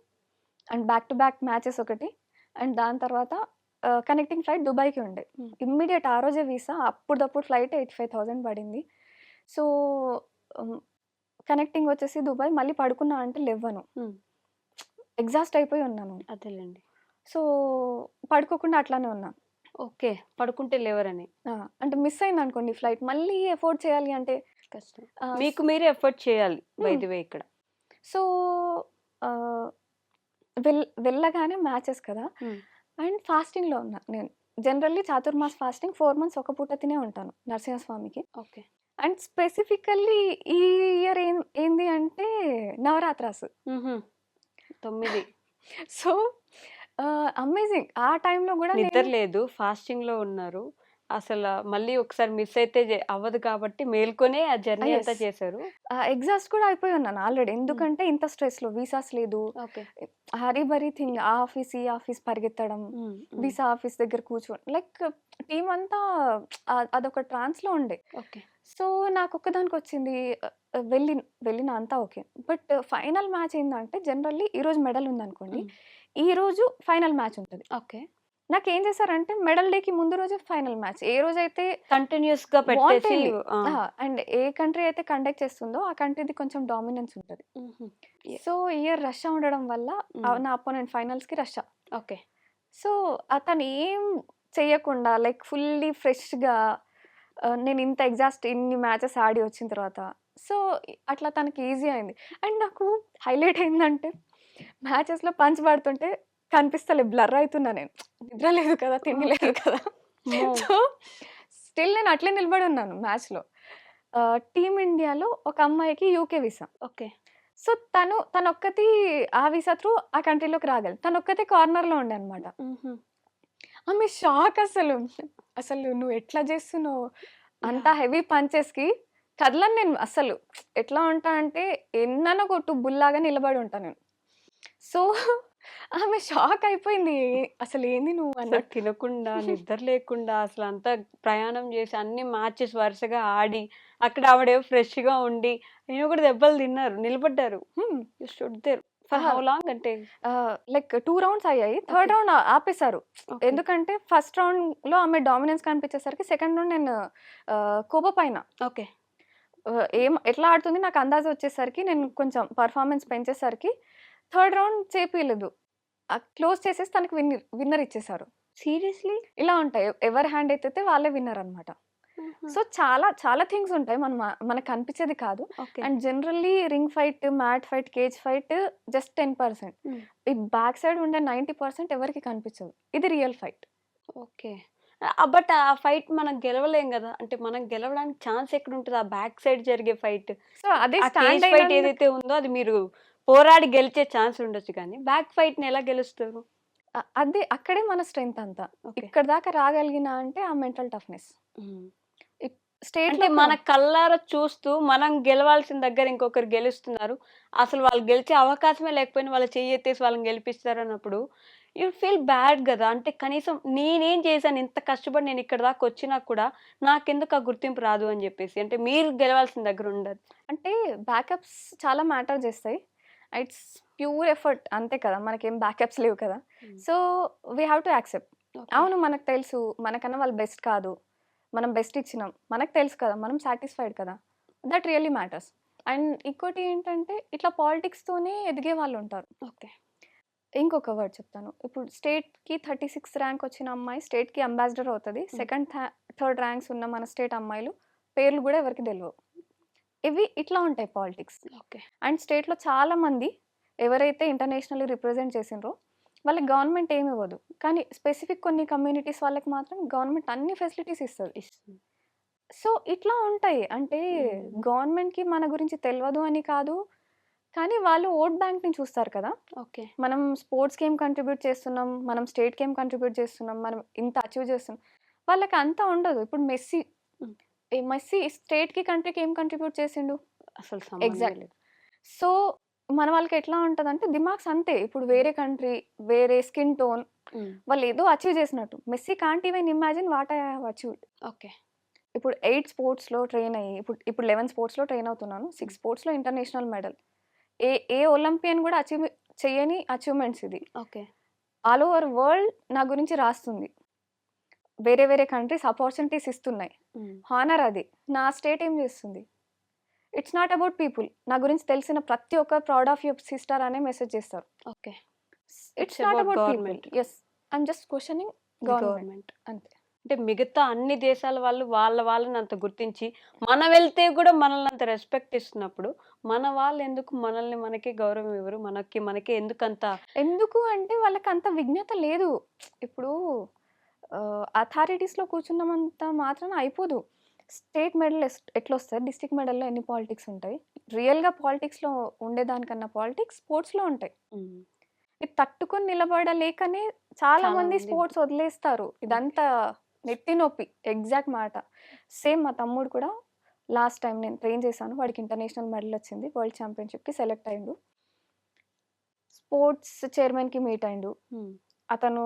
Speaker 3: and back to back matches ఒకటి అండ్ దాని తర్వాత కనెక్టింగ్ ఫ్లైట్ దుబాయ్‌కి ఉండే.
Speaker 2: హ్మ్.
Speaker 3: ఇమ్మీడియేట్ ఆ రోజే వీసా అప్పటిదప్పుడు ఫ్లైట్ 85,000 పడింది. సో, హ్మ్, కనెక్టింగ్ వచ్చేసి దుబాయ్. మళ్ళీ పడుకున్నా అంటే లెవ్వను. ఎగ్జాస్ట్ అయిపోయి ఉన్నాను.
Speaker 2: అదేలేండి.
Speaker 3: సో, పడుకోకుండా అట్లానే ఉన్నా.
Speaker 2: ఓకే. పడుకుంటే లేవరని.
Speaker 3: అంటే మిస్ అయిందనుకోండి ఫ్లైట్, మళ్ళీ ఎఫోర్డ్ చేయాలి అంటే
Speaker 2: కష్టం.
Speaker 3: ఆహ్,
Speaker 2: మీకు మీరే ఎఫర్ట్ చేయాలి బై
Speaker 3: హ్మ్.
Speaker 2: ది వే ఇక్కడ.
Speaker 3: సో, ఆహ్, వెళ్ళగానే మ్యాచెస్ కదా!
Speaker 2: హ్మ్.
Speaker 3: అండ్ ఫాస్టింగ్‌లో ఉన్నా నేను. జనరల్లీ చాతుర్మాస్ ఫాస్టింగ్ 4 మంత్స్ ఒక పూట తినే ఉంటాను నరసింహస్వామికి.
Speaker 2: ఓకే.
Speaker 3: అండ్ స్పెసిఫికల్లీ ఈ ఇయర్ ఏంది అంటే నవరాత్రాస్.
Speaker 2: హుహు. 9
Speaker 3: సో, అమేజింగ్. ఆ టైంలో గూడా
Speaker 2: నిద్ర
Speaker 3: నేను
Speaker 2: లేదు. ఫాస్టింగ్‌లో ఉన్నారు. మళ్ళీ ఒకసారి మిస్ అయితే అవ్వదు కాబట్టి మేల్కొనే ఆ జర్నీ అంతా
Speaker 3: యెస్.
Speaker 2: చేశారు.
Speaker 3: ఎగ్జాస్ట్ కూడా అయిపోయి ఉన్నాను ఆల్రెడీ.
Speaker 2: హ్మ్.
Speaker 3: ఎందుకంటే ఇంత స్ట్రెస్‌లో వీసాస్ లేదు.
Speaker 2: ఓకే.
Speaker 3: హరీ బరీ థింగ్. ఆ ఆఫీస్, ఈ ఆఫీస్ పరిగెత్తడం.
Speaker 2: హ్మ్. హ్మ్.
Speaker 3: వీసా ఆఫీస్ దగ్గర లైక్ టీమ్ అంతా అదొక ట్రాన్స్‌లో ఉండే.
Speaker 2: ఓకే.
Speaker 3: సో, నాకొక్కదానికొచ్చింది. వెళ్ళిన అంతా ఓకే. బట్ ఫైనల్ మ్యాచ్ ఏందంటే జనరల్లీ ఈరోజు మెడల్ ఉందనుకోండి.
Speaker 2: హ్మ్.
Speaker 3: ఈరోజు ఫైనల్ మ్యాచ్ ఉంటది.
Speaker 2: ఓకే.
Speaker 3: నాకేం చేశారంటే మెడల్ డేకి ముందు రోజే ఫైనల్ మ్యాచ్. ఏ రోజైతే
Speaker 2: కంటిన్యూయస్‌గా పెట్టేసి
Speaker 3: బావుంటది.
Speaker 2: ఆ!
Speaker 3: అండ్ ఏ కంట్రీ అయితే కండక్ట్ చేస్తుందో ఆ కంట్రీది కొంచెం డామినెన్స్ ఉంటది.
Speaker 2: హుహు.
Speaker 3: సో, ఇయర్ రష్యా ఉండడం వల్ల
Speaker 2: హ్మ్.
Speaker 3: నా అపోనెంట్ ఫైనల్స్‌కి రష్యా.
Speaker 2: ఓకే.
Speaker 3: సో, అతను ఏం చెయ్యకుండా లైక్ ఫుల్లీ ఫ్రెష్‌గా నేను ఇంత ఇన్ని మ్యాచెస్ ఆడి వచ్చిన తర్వాత. సో, అట్లా తనకి ఈజీ అయింది. అండ్ నాకు హైలైట్ ఏందంటే మ్యాచెస్‌లో పంచ్ పడుతుంటే కనిపిస్తలే. బ్లర్ అయితున్నా నేను. నిద్ర లేదు కదా! తిండి లేదు కదా!
Speaker 2: అమ్మో!
Speaker 3: సో, స్టిల్ నేను అట్లే నిలబడి ఉన్నాను మ్యాచ్‌లో. టీమ్ ఇండియాలో ఒక అమ్మాయికి యూకే వీసా.
Speaker 2: ఓకే.
Speaker 3: సో, తనొక్కతి ఆ వీసా త్రూ ఆ కంట్రీలోకి రాగలదు. తనొక్కతే కార్నర్‌లో ఉండే అనమాట.
Speaker 2: హుహు.
Speaker 3: ఆమె షాక్ అసలు. అసలు "నువ్వు ఎట్లా జేస్తున్నావు? అంత
Speaker 2: యాహ్!
Speaker 3: హెవీ పంచెస్‌కి" కదలను నేను అస్సలు. ఎట్లా ఉంటా అంటే ఎన్నన్నా కొట్టు బుల్లాగా నిలబడి ఉంటా నేను. సో, ఆమె షాక్ అయిపోయింది. "అసలేంది నువ్వు"
Speaker 2: అసలు
Speaker 3: అన్నట్టు.
Speaker 2: తినకుండా, నిద్ర లేకుండా అసలంతా ప్రయాణం చేసి అన్ని మ్యాచెస్ వరుసగా ఆడి, అక్కడ ఆవిడేమో ఫ్రెష్‌గా ఉండి, అయినా కూడా దెబ్బలు తిన్నారు. నిలబడ్డారు.
Speaker 3: హ్మ్.
Speaker 2: యూ స్టుడ్ దేర్ ఫర్
Speaker 3: అహా!
Speaker 2: హౌ లాంగ్ అంటే?
Speaker 3: లైక్ 2 రౌండ్స్ అయ్యాయి.
Speaker 2: ఓకే.
Speaker 3: థర్డ్ రౌండ్ ఆపేశారు.
Speaker 2: ఓకే.
Speaker 3: ఎందుకంటే ఫస్ట్ రౌండ్‌లో ఆమె డామినెన్స్ కనిపించేసరికి సెకండ్ రౌండ్ నేను కోపప్ అయినా.
Speaker 2: ఓకే.
Speaker 3: ఎట్లా ఆడుతుంది నాకు అందాజు వచ్చేసరికి నేను కొంచెం పెర్ఫార్మన్స్ పెంచేసరికి థర్డ్ రౌండ్ చేపియలేదు. క్లోజ్ చేసేసి తనకి విన్నర్ ఇచ్చేసారు.
Speaker 2: సీరియస్‌లీ?
Speaker 3: ఇలా ఉంటాయి. ఎవరి హ్యాండ్ ఎత్తితే వాళ్ళే విన్నర్ అనమాట.
Speaker 2: ఆహా!
Speaker 3: సో, చాలా చాలా థింగ్స్ ఉంటాయి. మనకు కనిపించేది కాదు.
Speaker 2: Okay.
Speaker 3: And generally ring fight, mat fight, cage fight just 10%.
Speaker 2: Hmm.
Speaker 3: ఈ బ్యాక్ సైడ్ ఉండే 90% ఎవరికీ కనిపించదు. ఇది రియల్ ఫైట్.
Speaker 2: ఓకే. బట్ ఆ ఫైట్ మనం గెలవలేం గదా! అంటే మనం గెలవడానికి ఛాన్స్ ఎక్కడుంటది? ఆ బ్యాక్ సైడ్ జరిగే ఫైట్.
Speaker 3: సో, అదే
Speaker 2: ఆ కేజ్
Speaker 3: స్టాండ్
Speaker 2: ఫైట్
Speaker 3: అయినందుకు
Speaker 2: ఏదైతే ఉందో అది మీరు పోరాడి గెలిచే ఛాన్స్ ఉండొచ్చు కానీ, బ్యాక్ ఫైట్‌ని ఎలా గెలుస్తారు?
Speaker 3: అదే అక్కడే మన స్ట్రెంగ్త్ అంతా.
Speaker 2: ఓకే.
Speaker 3: ఇక్కడి దాకా రాగలిగినా అంటే ఆ మెంటల్ టఫ్‌నెస్.
Speaker 2: హ్మ్.
Speaker 3: స్టేట్‌లో
Speaker 2: అంటే
Speaker 3: కూడా
Speaker 2: మన కళ్ళారా చూస్తూ మనం గెలవాల్సిన దగ్గర ఇంకొకరు గెలుస్తున్నారు. అసలు వాళ్ళు గెలిచే అవకాశమే లేకపోయినా వాళ్ళు చెయ్యెత్తేసి వాళ్ళని గెలిపిస్తారన్నప్పుడు యూ ఫీల్ బ్యాడ్ గదా! అంటే కనీసం నేనేం చేశాను ఇంత కష్టపడి నేను ఇక్కడి దాకా వచ్చినా కూడా నాకెందుకు ఆ గుర్తింపు రాదు అని జెప్పేసి. అంటే మీరు గెలవాల్సిన దగ్గర ఉండదు.
Speaker 3: అంటే బ్యాకప్స్ చాలా మ్యాటర్ చేస్తాయి. ఇట్స్ ప్యూర్ ఎఫర్ట్ అంతే కదా! మనకేం బ్యాకప్స్ లేవు కదా!
Speaker 2: Hmm.
Speaker 3: So, we have to accept.
Speaker 2: Okay.
Speaker 3: అవును మనకు తెలుసు. మనకన్నా వాళ్ళు బెస్ట్ కాదు. మనం బెస్ట్ ఇచ్చినాం. మనకు తెలుసు కదా! మనం సాటిస్ఫైడ్ కదా! That really matters. అండ్ ఇంకోటి ఏంటంటే ఇట్లా పాలిటిక్స్‌తోనే ఎదిగే వాళ్ళుంటారు.
Speaker 2: ఓకే.
Speaker 3: ఇంకొక వర్డ్ చెప్తాను. ఇప్పుడు స్టేట్‌కి 36 ర్యాంక్ వచ్చిన అమ్మాయి స్టేట్‌కి అంబాసిడర్ అవుతది.
Speaker 2: హ్మ్.
Speaker 3: సెకండ్, థర్డ్ ర్యాంక్స్ ఉన్న మన స్టేట్ అమ్మాయిలు పేర్లు గూడా ఎవరికీ తెలవవు. ఇట్లా ఉంటాయి పాలిటిక్స్.
Speaker 2: ఓకే.
Speaker 3: అండ్ స్టేట్‌లో చాలామంది ఎవరైతే ఇంటర్నేషనల్లీ రిప్రజెంట్ చేసిండ్రో వాళ్ళకి గవర్నమెంట్ ఏమి ఇవ్వదు. కానీ స్పెసిఫిక్ కొన్ని కమ్యూనిటీస్ వాళ్ళకి మాత్రం గవర్నమెంట్ అన్ని ఫెసిలిటీస్ ఇస్తది.
Speaker 2: ఇస్తుంది.
Speaker 3: సో, ఇట్లా ఉంటాయి. అంటే
Speaker 2: హ్మ్.
Speaker 3: గవర్నమెంట్‌కి మన గురించి తెలవదు అని కాదు. కానీ వాళ్ళు ఓట్ బ్యాంక్‌ని చూస్తారు కదా!
Speaker 2: ఓకే.
Speaker 3: మనం స్పోర్ట్స్‌కి ఏం కంట్రిబ్యూట్ చేస్తున్నాం, మనం స్టేట్‌కి ఏం కంట్రిబ్యూట్ చేస్తున్నాం, మనం ఇంత అచీవ్ చేస్తున్నాం. వాళ్ళకి అంత ఉండదు. ఇప్పుడు
Speaker 2: హ్మ్.
Speaker 3: మెస్సీ స్టేట్‌కి, కంట్రీకి ఏం కంట్రిబ్యూట్ చేసిండు?
Speaker 2: అసలు సంబంధమే
Speaker 3: ఎగ్జాక్ట్.
Speaker 2: లేదు.
Speaker 3: సో, మన వాళ్ళకి ఎట్లా ఉంటదంటే దిమాగ్స్ అంతే. ఇప్పుడు వేరే కంట్రీ, వేరే స్కిన్ టోన్
Speaker 2: హ్మ్.
Speaker 3: వాళ్ళు ఏదో అచీవ్ చేసినట్టు. Messi can't even imagine what I have achieved.
Speaker 2: Okay.
Speaker 3: ఇప్పుడు 8 స్పోర్ట్స్‌లో ట్రైన్ అయ్యి, ఇప్పుడు 11 స్పోర్ట్స్‌లో ట్రైన్ అవుతున్నాను. 6
Speaker 2: హ్మ్.
Speaker 3: స్పోర్ట్స్‌లో ఇంటర్నేషనల్ మెడల్. ఏ ఏ ఒలింపియన్ కూడా చెయ్యని అచీవ్‌మెంట్స్ ఇది.
Speaker 2: ఓకే.
Speaker 3: ఆల్ ఓవర్ వరల్డ్ నా గురించి రాస్తుంది. వేరే వేరే కంట్రీస్ అపార్చునిటీస్ ఇస్తున్నాయి.
Speaker 2: హ్మ్.
Speaker 3: హానర్ అది. నా స్టేట్ ఏం చేస్తుంది? It's not about people. నా గురించి తెలిసిన ప్రతి ఒక్క ప్రౌడ్ ఆఫ్ యువర్ సిస్టర్ అనే మెసేజ్ చేస్తారు.
Speaker 2: Okay.
Speaker 3: It's not
Speaker 2: about
Speaker 3: about people.
Speaker 2: government.
Speaker 3: Yes, I'm just questioning government
Speaker 2: government.
Speaker 3: అంతే.
Speaker 2: అంటే మిగతా అన్ని దేశాల వాళ్ళు వాళ్ళని అంత గుర్తించి మనం వెళ్తే కూడా మనల్ని అంత రెస్పెక్ట్ ఇస్తున్నప్పుడు మన వాళ్ళు ఎందుకు మనకి గౌరవం ఇవ్వరు? మనకే ఎందుకంత
Speaker 3: ఎందుకు అంటే వాళ్ళకి అంత విజ్ఞత లేదు. ఇప్పుడు అథారిటీస్లో కూర్చున్నంత మాత్రాన అయిపోదు. స్టేట్ మెడల్ ఎట్లొస్తాయి, డిస్ట్రిక్ట్ మెడల్లో ఎన్ని పాలిటిక్స్ ఉంటాయి. రియల్గా పాలిటిక్స్లో ఉండేదానికన్నా పాలిటిక్స్ స్పోర్ట్స్లో ఉంటాయి. ఇది తట్టుకొని నిలబడలేకనే చాలా
Speaker 2: చాలా
Speaker 3: మంది
Speaker 2: మంది
Speaker 3: స్పోర్ట్స్ వదిలేస్తారు. ఇదంతా నెత్తి నొప్పి, ఎగ్జాక్ట్ మాట. సేమ్ మా తమ్ముడు కూడా లాస్ట్ టైం నేను ట్రైన్ చేశాను, వాడికి ఇంటర్నేషనల్ మెడల్ వచ్చింది, వరల్డ్ ఛాంపియన్షిప్కి సెలెక్ట్ అయిండు. స్పోర్ట్స్ చైర్మన్కి మీట్ అయిండు. అతను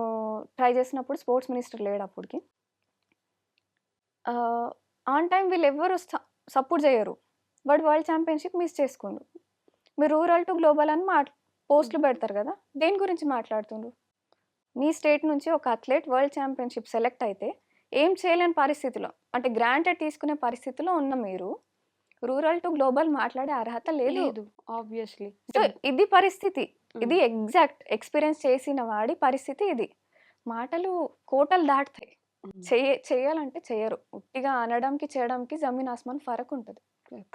Speaker 3: ట్రై చేసినప్పుడు స్పోర్ట్స్ మినిస్టర్ లేడు అప్పటికి. ఆన్ టైం వీళ్ళు ఎవ్వరు సపోర్ట్ చేయరు. వాడు వరల్డ్ ఛాంపియన్షిప్ మిస్ చేసుకుండు. మీరు రూరల్ టు గ్లోబల్ అని పోస్టులు పెడతారు కదా, దేని గురించి మాట్లాడుతుండ్రు? మీ స్టేట్ నుంచి ఒక అథ్లెట్ వరల్డ్ ఛాంపియన్షిప్ సెలెక్ట్ అయితే ఏం చేయలేని పరిస్థితిలో, అంటే గ్రాంటెడ్ తీసుకునే పరిస్థితిలో ఉన్న మీరు రూరల్ టు గ్లోబల్ మాట్లాడే అర్హత లేదు.
Speaker 2: లేదు ఆబ్వియస్లీ.
Speaker 3: సో ఇది పరిస్థితి. ఇది ఎగ్జాక్ట్ ఎక్స్పీరియన్స్ చేసిన వాడి పరిస్థితి ఇది. మాటలు కోటలు దాటుతాయి. చేయాలంటే చేయరు. ఉట్టిగా అనడానికి చేయడానికి జమీన్ ఆస్మాన్ ఫరక్ ఉంటుంది.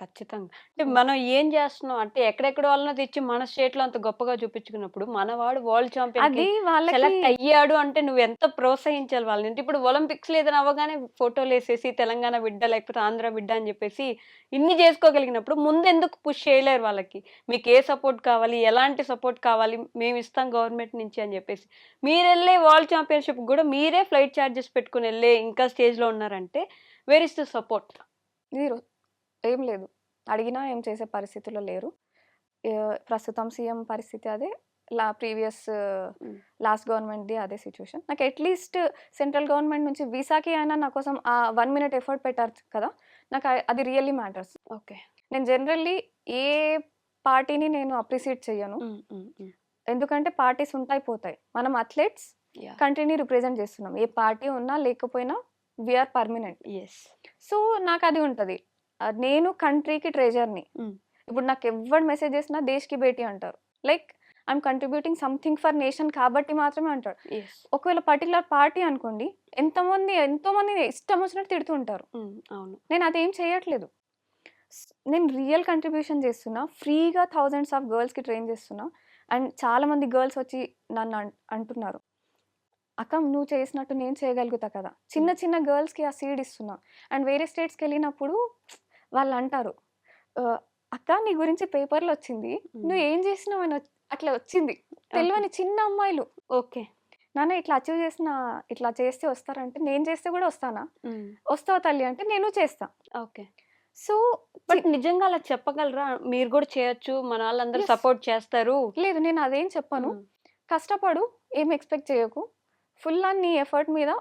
Speaker 2: ఖచ్చితంగా. అంటే మనం ఏం చేస్తున్నాం అంటే ఎక్కడెక్కడ వాళ్ళనో తెచ్చి మన స్టేట్ లో అంత గొప్పగా చూపించుకున్నప్పుడు మనవాడు వరల్డ్ ఛాంపియన్
Speaker 3: అది వాళ్ళకి
Speaker 2: సెలెక్ట్ అయ్యాడు అంటే నువ్వు ఎంత ప్రోత్సహించాలి వాళ్ళని. అంటే ఇప్పుడు ఒలింపిక్స్ లో ఏదైనా అవ్వగానే ఫోటోలు వేసేసి తెలంగాణ బిడ్డ లేకపోతే ఆంధ్ర బిడ్డ అని చెప్పేసి ఇన్ని చేసుకోగలిగినప్పుడు ముందు ఎందుకు పుష్ చేయలేరు వాళ్ళకి? మీకు ఏ సపోర్ట్ కావాలి, ఎలాంటి సపోర్ట్ కావాలి, మేము ఇస్తాం గవర్నమెంట్ నుంచి అని చెప్పేసి. మీరు వెళ్ళే వరల్డ్ ఛాంపియన్షిప్ కూడా మీరే ఫ్లైట్ ఛార్జెస్ పెట్టుకుని వెళ్ళే ఇంకా స్టేజ్ లో ఉన్నారంటే where is the support?
Speaker 3: Zero, ఏం లేదు. అడిగినా ఏం చేసే పరిస్థితిలో లేరు. ప్రస్తుతం సీఎం పరిస్థితి అదే, ప్రీవియస్ లాస్ట్ గవర్నమెంట్ది అదే సిచ్యువేషన్. నాకు అట్లీస్ట్ సెంట్రల్ గవర్నమెంట్ నుంచి వీసాకి అయినా నా కోసం ఆ 1 minute ఎఫర్ట్ పెట్టారు కదా, నాకు అది రియల్లీ మ్యాటర్స్.
Speaker 2: ఓకే.
Speaker 3: నేను జనరల్లీ ఏ పార్టీని నేను అప్రిషియేట్ చేయను. ఎందుకంటే పార్టీస్ ఉంటాయి పోతాయి. మనం అథ్లెట్స్ కంట్రీని రిప్రజెంట్ చేస్తున్నాం. ఏ పార్టీ ఉన్నా లేకపోయినా వీఆర్ పర్మనెంట్.
Speaker 2: ఎస్.
Speaker 3: సో నాకు అది ఉంటుంది. నేను కంట్రీకి ట్రెజర్ని. ఇప్పుడు నాకు ఎవరు మెసేజ్ చేసినా దేశ్కి బేటీ అంటారు. Like I'm contributing something for nation కాబట్టి మాత్రమే అంటారు. ఒకవేళ పర్టికులర్ పార్టీ అనుకోండి, ఎంతోమంది ఇష్టం వచ్చినట్టు తిడుతూ ఉంటారు.
Speaker 2: అవును.
Speaker 3: నేను అదేం చేయట్లేదు. నేను రియల్ కంట్రిబ్యూషన్ చేస్తున్నా. ఫ్రీగా థౌజండ్స్ ఆఫ్ గర్ల్స్కి ట్రైన్ చేస్తున్నా. అండ్ చాలామంది గర్ల్స్ వచ్చి నన్ను అంటున్నారు, అక్క నువ్వు చేసినట్టు నేను చేయగలుగుతా కదా. చిన్న చిన్న గర్ల్స్కి ఆ సీడ్ ఇస్తున్నా. అండ్ వేరే స్టేట్స్కి వెళ్ళినప్పుడు వాళ్ళు అంటారు, అక్క నీ గురించి పేపర్లో వచ్చింది, నువ్వు ఏం చేసినావు అని అట్లా వచ్చింది. తెలియని చిన్న అమ్మాయిలు.
Speaker 2: ఓకే.
Speaker 3: నాన్న ఇట్లా చేస్తే వస్తారంటే, నేను చేస్తే కూడా వస్తానా? వస్తావు తల్లి అంటే నేను చేస్తా.
Speaker 2: ఓకే.
Speaker 3: సో
Speaker 2: బట్ నిజంగా అలా చెప్పగలరా? మీరు కూడా చేయొచ్చు, మన వాళ్ళందరూ సపోర్ట్ చేస్తారు.
Speaker 3: లేదు, నేను అదేం చెప్పను. కష్టపడు, ఏం ఎక్స్పెక్ట్ చేయకు, ఫుల్ నీ ఎఫర్ట్ మీద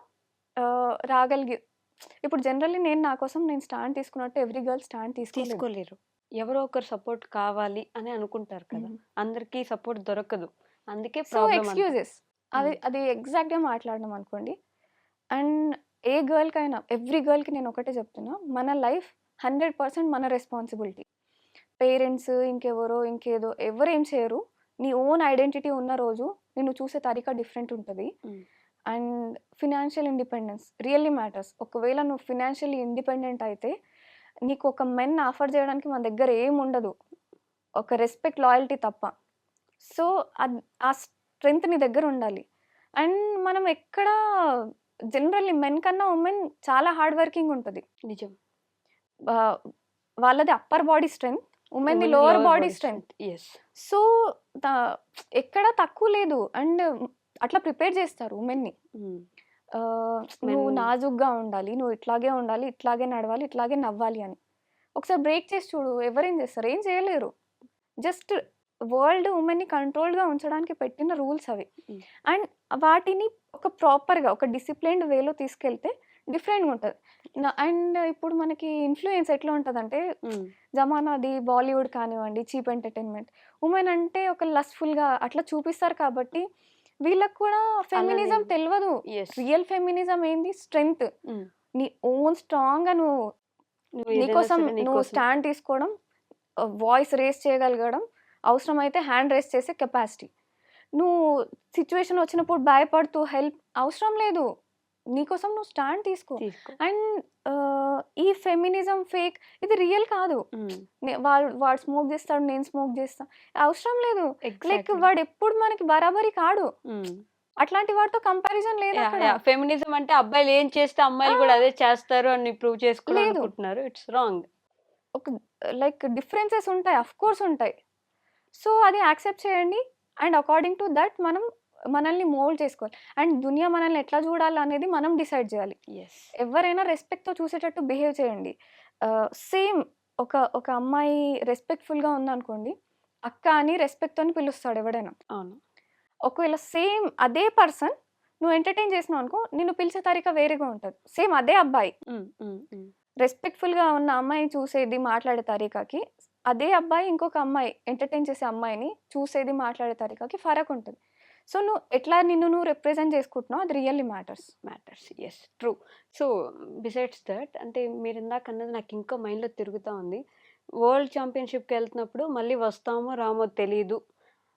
Speaker 3: రాగలిగి. ఇప్పుడు జనరల్లీ నేను నా కోసం నేను స్టాండ్ తీసుకున్నట్టు ఎవ్రీ గర్ల్ స్టాండ్
Speaker 2: తీసుకోలేరు. ఎవరో ఒకరు సపోర్ట్ కావాలి అని అనుకుంటారు కదా, అందరికీ సపోర్ట్ దొరకదు. అందుకే
Speaker 3: సో ఎక్స్క్యూజెస్ అది ఎగ్జాక్ట్గా మాట్లాడడం అనుకోండి. అండ్ ఏ గర్ల్కైనా, ఎవ్రీ గర్ల్కి నేను ఒకటే చెప్తున్నా, మన లైఫ్ 100% మన రెస్పాన్సిబిలిటీ. పేరెంట్స్ ఇంకెవరో ఇంకేదో ఎవరు ఏం చేయరు. నీ ఓన్ ఐడెంటిటీ ఉన్న రోజు నిన్ను చూసే తరీకా డిఫరెంట్ ఉంటుంది. And financial independence really matters. ఒకవేళ నువ్వు ఫినాన్షియల్లీ ఇండిపెండెంట్ అయితే నీకు ఒక మెన్ ఆఫర్ చేయడానికి మన దగ్గర ఏం ఉండదు, ఒక రెస్పెక్ట్ లాయల్టీ తప్ప. సో ఆ స్ట్రెంగ్త్ నీ దగ్గర ఉండాలి. అండ్ మనం ఎక్కడ జనరల్లీ మెన్ కన్నా ఉమెన్ చాలా హార్డ్ వర్కింగ్ ఉంటుంది.
Speaker 2: నిజం.
Speaker 3: వాళ్ళది అప్పర్ బాడీ స్ట్రెంగ్త్, ఉమెన్ది లోవర్ బాడీ స్ట్రెంగ్త్. సో ఎక్కడ తక్కువ లేదు. అండ్ అట్లా ప్రిపేర్ చేస్తారు ఉమెన్ని. నువ్వు నాజుగ్గా ఉండాలి, నువ్వు ఇట్లాగే ఉండాలి, ఇట్లాగే నడవాలి, ఇట్లాగే నవ్వాలి అని. ఒకసారి బ్రేక్ చేసి చూడు, ఎవరేం చేస్తారు? ఏం చేయలేరు. జస్ట్ వరల్డ్ ఉమెన్ని కంట్రోల్గా ఉంచడానికి పెట్టిన రూల్స్ అవి. అండ్ వాటిని ఒక ప్రాపర్గా ఒక డిసిప్లైన్డ్ వేలో తీసుకెళ్తే డిఫరెంట్గా ఉంటుంది. అండ్ ఇప్పుడు మనకి ఇన్ఫ్లుయెన్స్ ఎట్లా ఉంటుందంటే, జమానాది బాలీవుడ్ కానివ్వండి, చీప్ ఎంటర్టైన్మెంట్, ఉమెన్ అంటే ఒక లస్ఫుల్గా అట్లా చూపిస్తారు. కాబట్టి వీళ్ళకి కూడా ఫెమినిజం తెలియదు. రియల్ ఫెమినిజం ఏంది? స్ట్రెంగ్త్. నీ ఓన్ స్ట్రాంగ్గా నువ్వు నీకోసం నువ్వు స్టాండ్ తీసుకోవడం, వాయిస్ రేస్ చేయగలగడం, అవసరమైతే హ్యాండ్ రేస్ చేసే కెపాసిటీ. నువ్వు సిచ్యువేషన్ వచ్చినప్పుడు భయపడుతూ హెల్ప్ అవసరం లేదు. నీకోసం నువ్వు స్టాండ్ తీసుకో. అండ్ ఈ ఫెమినిజం ఫేక్ ఇది రియల్ కాదు. వాడు స్మోక్ చేస్తాడు, నేను స్మోక్ చేస్తా, అవసరం లేదు. లైక్ వాడు ఎప్పుడు మనకి బరాబరి కాడు. అట్లాంటి వాడితో కంపారిజన్ లేదు అక్కడ.
Speaker 2: ఫెమినిజం అంటే అబ్బాయిలు ఏం చేస్తే అమ్మాయిలు కూడా అదే చేస్తారు అని ప్రూవ్ చేసుకోవాలనుకుంటున్నారు. It's wrong.
Speaker 3: ఒక లైక్ డిఫరెన్సెస్ ఉంటాయి, అఫ్ కోర్స్ ఉంటాయి. సో అది యాక్సెప్ట్ చేయండి అండ్ అకార్డింగ్ టు దట్ మనం మనల్ని మోల్డ్ చేసుకోవాలి. అండ్ దునియా మనల్ని ఎట్లా చూడాలి అనేది మనం డిసైడ్ చేయాలి. ఎవరైనా రెస్పెక్ట్తో చూసేటట్టు బిహేవ్ చేయండి. సేమ్ ఒక అమ్మాయి రెస్పెక్ట్ఫుల్గా ఉందనుకోండి, అక్క అని రెస్పెక్ట్తో పిలుస్తాడు ఎవడైనా.
Speaker 2: అవును.
Speaker 3: ఒకవేళ సేమ్ అదే పర్సన్ నువ్వు ఎంటర్టైన్ చేసినావు అనుకో, నిన్ను పిలిచే తరీకా వేరేగా ఉంటుంది. సేమ్ అదే అబ్బాయి రెస్పెక్ట్ఫుల్గా ఉన్న అమ్మాయిని చూసేది, మాట్లాడే తరీకాకి, అదే అబ్బాయి ఇంకొక అమ్మాయి ఎంటర్టైన్ చేసే అమ్మాయిని చూసేది, మాట్లాడే తరీకాకి ఫరక్ ఉంటుంది. సో నువ్వు ఎట్లా నిన్ను రిప్రజెంట్ చేసుకుంటున్నావు, అది really matters.
Speaker 2: Yes, true. So besides that, అంటే మీరు ఇందాక అన్నది నాకు ఇంకా మైండ్లో తిరుగుతూ ఉంది. వరల్డ్ ఛాంపియన్షిప్కి వెళ్తున్నప్పుడు మళ్ళీ వస్తామో రామో తెలీదు,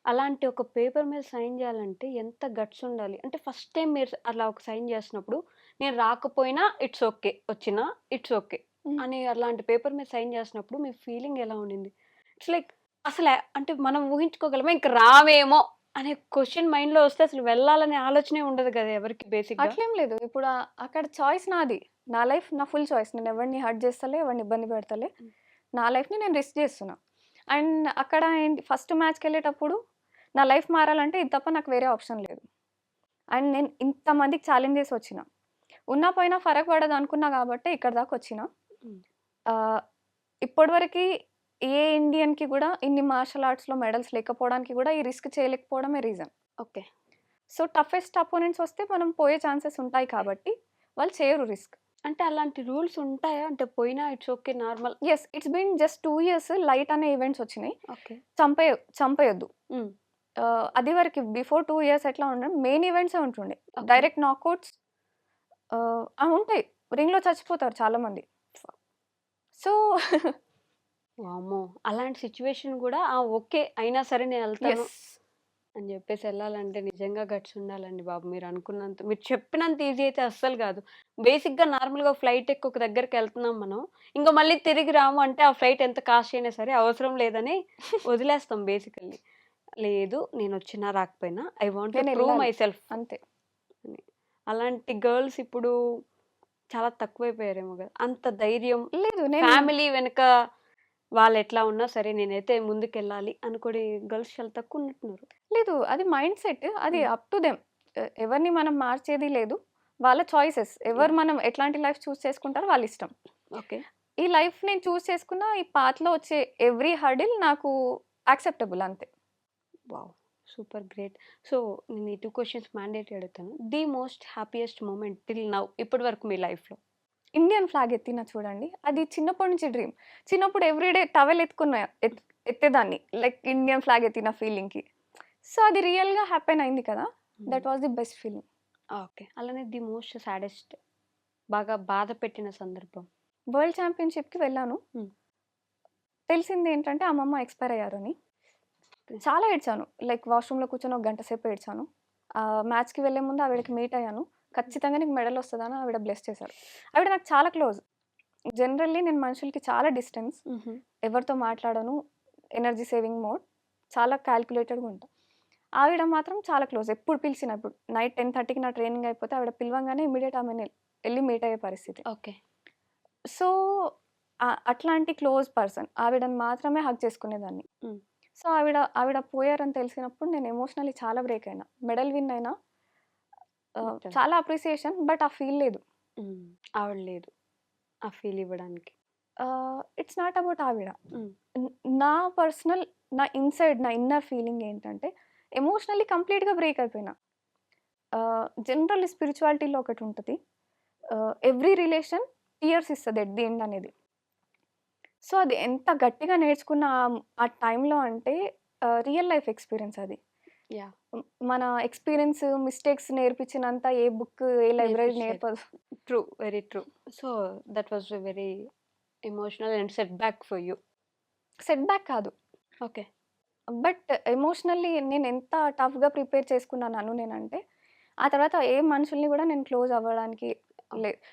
Speaker 2: అలాంటి ఒక పేపర్ మీద సైన్ చేయాలంటే ఎంత గట్స్ ఉండాలి. అంటే ఫస్ట్ టైం మీరు అలా ఒక సైన్ చేసినప్పుడు, నేను రాకపోయినా ఇట్స్ ఓకే, వచ్చినా ఇట్స్ ఓకే అని అలాంటి పేపర్ మీద సైన్ చేసినప్పుడు మీ ఫీలింగ్ ఎలా ఉండింది? ఇట్స్ లైక్ అసలు అంటే మనం ఊహించుకోగలమా ఇంక రావేమో అనే క్వశ్చన్ మైండ్లో వస్తే అసలు వెళ్ళాలనే ఆలోచనే ఉండదు కదా ఎవరికి బేసిక్.
Speaker 3: అట్లేం లేదు. ఇప్పుడు అక్కడ చాయిస్ నాది, నా లైఫ్ నా ఫుల్ చాయిస్. నేను ఎవరిని హర్ట్ చేస్తలే, ఎవరిని ఇబ్బంది పెడతలే, నా లైఫ్ని నేను రిస్క్ చేస్తున్నా. అండ్ అక్కడ ఏంటి, ఫస్ట్ మ్యాచ్కి వెళ్ళేటప్పుడు నా లైఫ్ మారాలంటే ఇది తప్ప నాకు వేరే ఆప్షన్ లేదు. అండ్ నేను ఇంతమందికి ఛాలెంజ్ చేసి వచ్చిన, ఉన్నా పోయినా ఫరక్ పడదు అనుకున్నా కాబట్టి ఇక్కడ దాకా వచ్చిన. ఇప్పటివరకు ఏ ఇండియన్కి కూడా ఇన్ని మార్షల్ ఆర్ట్స్లో మెడల్స్ లేకపోవడానికి కూడా ఈ రిస్క్ చేయలేకపోవడమే reason.
Speaker 2: Okay.
Speaker 3: So toughest opponents వస్తే మనం పోయే ఛాన్సెస్ ఉంటాయి కాబట్టి వాళ్ళు చేయరు రిస్క్.
Speaker 2: అంటే అలాంటి రూల్స్ ఉంటాయా? అంటే పోయినా it's okay, normal?
Speaker 3: Yes, it's been just 2 years light అనే ఈవెంట్స్ వచ్చినాయి.
Speaker 2: ఓకే.
Speaker 3: చంపేయొద్దు. అది వరకు బిఫోర్ 2 years ఎట్లా ఉండే, మెయిన్ ఈవెంట్సే ఉంటుండే. డైరెక్ట్ నాకౌట్స్ ఉంటాయి, రింగ్లో చచ్చిపోతారు చాలా మంది. సో
Speaker 2: వామ్మో, అలాంటి సిచ్యువేషన్ కూడా ఓకే అయినా సరే నేను వెళ్తాను అని చెప్పేసి వెళ్ళాలంటే నిజంగా గట్స్ ఉండాలండి బాబు. మీరు అనుకున్నంత, మీరు చెప్పినంత ఈజీ అయితే అస్సలు కాదు. బేసిక్గా నార్మల్గా ఫ్లైట్ ఎక్కి ఒక దగ్గరికి వెళ్తున్నాం మనం, ఇంకా మళ్ళీ తిరిగి రాము అంటే ఆ ఫ్లైట్ ఎంత కాస్ట్ అయినా సరే అవసరం లేదని వదిలేస్తాం బేసికల్లీ. లేదు, నేను వచ్చినా రాకపోయినా I want to prove my self
Speaker 3: అంతే.
Speaker 2: అలాంటి గర్ల్స్ ఇప్పుడు చాలా తక్కువైపోయారేమో కదా, అంత ధైర్యం
Speaker 3: లేదు.
Speaker 2: ఫ్యామిలీ వెనుక వాళ్ళు ఎట్లా ఉన్నా సరే నేనైతే ముందుకెళ్ళాలి అనుకోని గర్ల్స్ చాలా తక్కువ ఉన్నట్టున్నారు.
Speaker 3: లేదు, అది మైండ్ సెట్, అది అప్ టు దెమ్. ఎవరిని మనం మార్చేది లేదు, వాళ్ళ చాయిసెస్. ఎవరు మనం ఎట్లాంటి లైఫ్ చూస్ చేసుకుంటారో వాళ్ళ ఇష్టం.
Speaker 2: ఓకే.
Speaker 3: ఈ లైఫ్ నేను చూస్ చేసుకున్న, ఈ పాత్లో వచ్చే ఎవ్రీ హర్డిల్ నాకు యాక్సెప్టబుల్, అంతే.
Speaker 2: Wow, super great. సో నేను ఈ 2 questions మ్యాండేటరీ అడుగుతాను. The most happiest moment till now, ఇప్పటి వరకు మీ లైఫ్లో?
Speaker 3: ఇండియన్ ఫ్లాగ్ ఎత్తిన చూడండి, అది చిన్నప్పటి నుంచి డ్రీమ్. చిన్నప్పుడు ఎవ్రీడే టవెల్ ఎత్తేదాన్ని, లైక్ ఇండియన్ ఫ్లాగ్ ఎత్తిన ఫీలింగ్కి. సో అది రియల్గా హ్యాపెన్ అయింది కదా, that was the best feeling.
Speaker 2: Okay. అలానే ది మోస్ట్ సాడెస్ట్, బాగా బాధ పెట్టిన సందర్భం?
Speaker 3: వరల్డ్ ఛాంపియన్షిప్కి వెళ్ళాను, తెలిసింది ఏంటంటే అమ్మమ్మ ఎక్స్పైర్ అయ్యారని. చాలా ఏడ్చాను, లైక్ వాష్రూమ్లో కూర్చొని 1 గంట సేపు ఏడ్చాను. మ్యాచ్కి వెళ్ళే ముందు ఆవిడకి మీట్ అయ్యాను. ఖచ్చితంగా నీకు మెడల్ వస్తుందని ఆవిడ బ్లెస్ చేశారు. ఆవిడ నాకు చాలా క్లోజ్. జనరల్లీ నేను మనుషులకి చాలా డిస్టెన్స్, ఎవరితో మాట్లాడను, ఎనర్జీ సేవింగ్ మోడ్, చాలా క్యాల్కులేటెడ్గా ఉంటాను. ఆవిడ మాత్రం చాలా క్లోజ్. ఎప్పుడు పిలిచిన, ఇప్పుడు నైట్ 10:30కి నా ట్రైనింగ్ అయిపోతే ఆవిడ పిలవంగానే ఇమీడియట్ ఆమె వెళ్ళి మీట్ అయ్యే పరిస్థితి.
Speaker 2: ఓకే.
Speaker 3: సో అట్లాంటి క్లోజ్ పర్సన్, ఆవిడని మాత్రమే హగ్ చేసుకునేదాన్ని. సో ఆవిడ పోయారని తెలిసినప్పుడు నేను ఎమోషనల్లీ చాలా బ్రేక్ అయినా. మెడల్ విన్ అయినా, చాలా అప్రిసియేషన్, బట్ ఆ ఫీల్ లేదు.
Speaker 2: ఆవిడ లేదు ఆ ఫీల్ ఇవ్వడానికి.
Speaker 3: ఇట్స్ నాట్ అబౌట్ ఆవిడ. నా పర్సనల్, నా ఇన్సైడ్, నా ఇన్నర్ ఫీలింగ్ ఏంటంటే ఎమోషనల్లీ కంప్లీట్గా బ్రేక్ అయిపోయినా. జనరల్ స్పిరిచువాలిటీలో ఒకటి ఉంటుంది, ఎవ్రీ రిలేషన్ టీయర్స్ ఇస్తుంది ఎట్ ది ఎండ్ అనేది. సో అది ఎంత గట్టిగా నేర్చుకున్న ఆ టైంలో అంటే రియల్ లైఫ్ ఎక్స్పీరియన్స్ అది. మన ఎక్స్పీరియన్స్, మిస్టేక్స్ నేర్పించినంత ఏ బుక్, ఏ లైబ్రరీ నేర్పదు.
Speaker 2: True, very true. So that was very emotional and set back for you.
Speaker 3: Set back కాదు.
Speaker 2: ఓకే.
Speaker 3: బట్ ఎమోషనల్లీ నేను ఎంత టఫ్‌గా ప్రిపేర్ చేసుకున్నాను నన్ను నేనంటే, ఆ తర్వాత ఏ మనుషుల్ని గూడా నేను క్లోజ్ అవ్వడానికి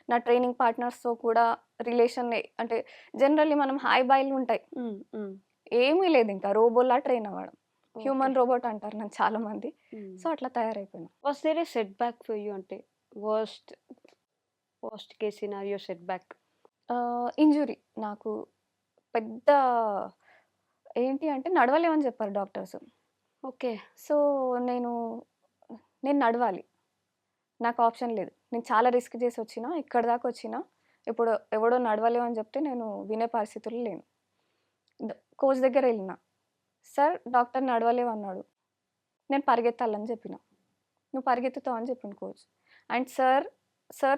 Speaker 3: నా ట్రైనింగ్ పార్ట్నర్స్‌తో కూడా రిలేషన్ అంటే జనరల్లీ మనం హాయ్ బాయ్‌లు ఉంటాయి.
Speaker 2: హ్మ్. హ్మ్.
Speaker 3: ఏమీ లేదు ఇంకా రోబోలా ట్రైన్ అవ్వడం.
Speaker 2: ఓకే.
Speaker 3: హ్యూమన్ రోబోట్ అంటారు నన్ను చాలామంది.
Speaker 2: హ్మ్.
Speaker 3: సో, అట్లా తయారైపోయినా.
Speaker 2: Was there a set back for you అంటే worst case scenario set back?
Speaker 3: Injury నాకు పెద్ద ఏంటి అంటే నడవలేమని చెప్పారు డాక్టర్స్.
Speaker 2: ఓకే.
Speaker 3: సో, నేను నేను నడవాలి. నాకు ఆప్షన్ లేదు. నేను చాలా రిస్క్ చేసి వచ్చినా, ఇక్కడి దాకా వచ్చినా, ఇప్పుడు ఎవడో నడవలేవు అని చెప్తే నేను వినే పరిస్థితుల్లో లేను. కోచ్ దగ్గర ఎళ్ళినా. సార్ డాక్టర్ నడవలేవు అన్నాడు. నేను పరిగెత్తాలని చెప్పిన. నువ్వు పరిగెత్తుతావు అని చెప్పిండు coach. And sir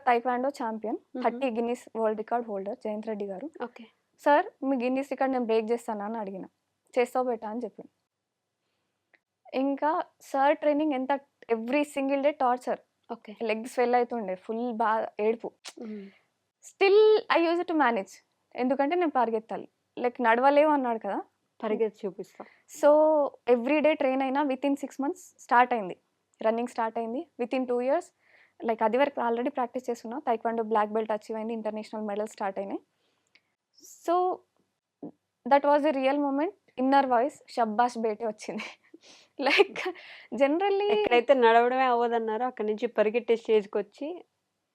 Speaker 3: taekwondo champion, 30 Guinness world record holder Jayanth Reddy garu.
Speaker 2: Okay.
Speaker 3: Sir మీ గిన్నిస్ రికార్డ్ నేను బ్రేక్ చేస్తానా అని అడిగిన. చేస్తావు బేటా అని చెప్పిండు. ఇంకా సార్ ట్రైనింగ్ ఎంత every single day torture.
Speaker 2: Okay.
Speaker 3: Legs swell అవుతుండే. ఫుల్ ఏడుపు.
Speaker 2: Hmm.
Speaker 3: Still I use to manage. ఎందుకంటే నేను పరిగెత్తాలి. లైక్ నడవలేవు అన్నాడు కదా!
Speaker 2: పరిగెత్తి చూపిస్తా.
Speaker 3: సో, ఎవ్రీ డే ట్రైన్ అయినా వితిన్ 6 మంత్స్ స్టార్ట్ అయింది. రన్నింగ్ స్టార్ట్ అయింది. వితిన్ 2 ఇయర్స్ లైక్ అది వరకు ఆల్రెడీ ప్రాక్టీస్ చేస్తున్నా. తైక్వాండో బ్లాక్ బెల్ట్ అచీవ్ అయింది. ఇంటర్నేషనల్ మెడల్స్ స్టార్ట్ అయినాయి. So, that was a real moment. Inner voice షబ్బాష్ బేటే వచ్చింది. లైక్ జనరల్లీ
Speaker 2: ఎక్కడైతే నడవడమే అవ్వదన్నారో అక్కడి నుంచి పరిగెట్టే స్టేజ్‌కొచ్చి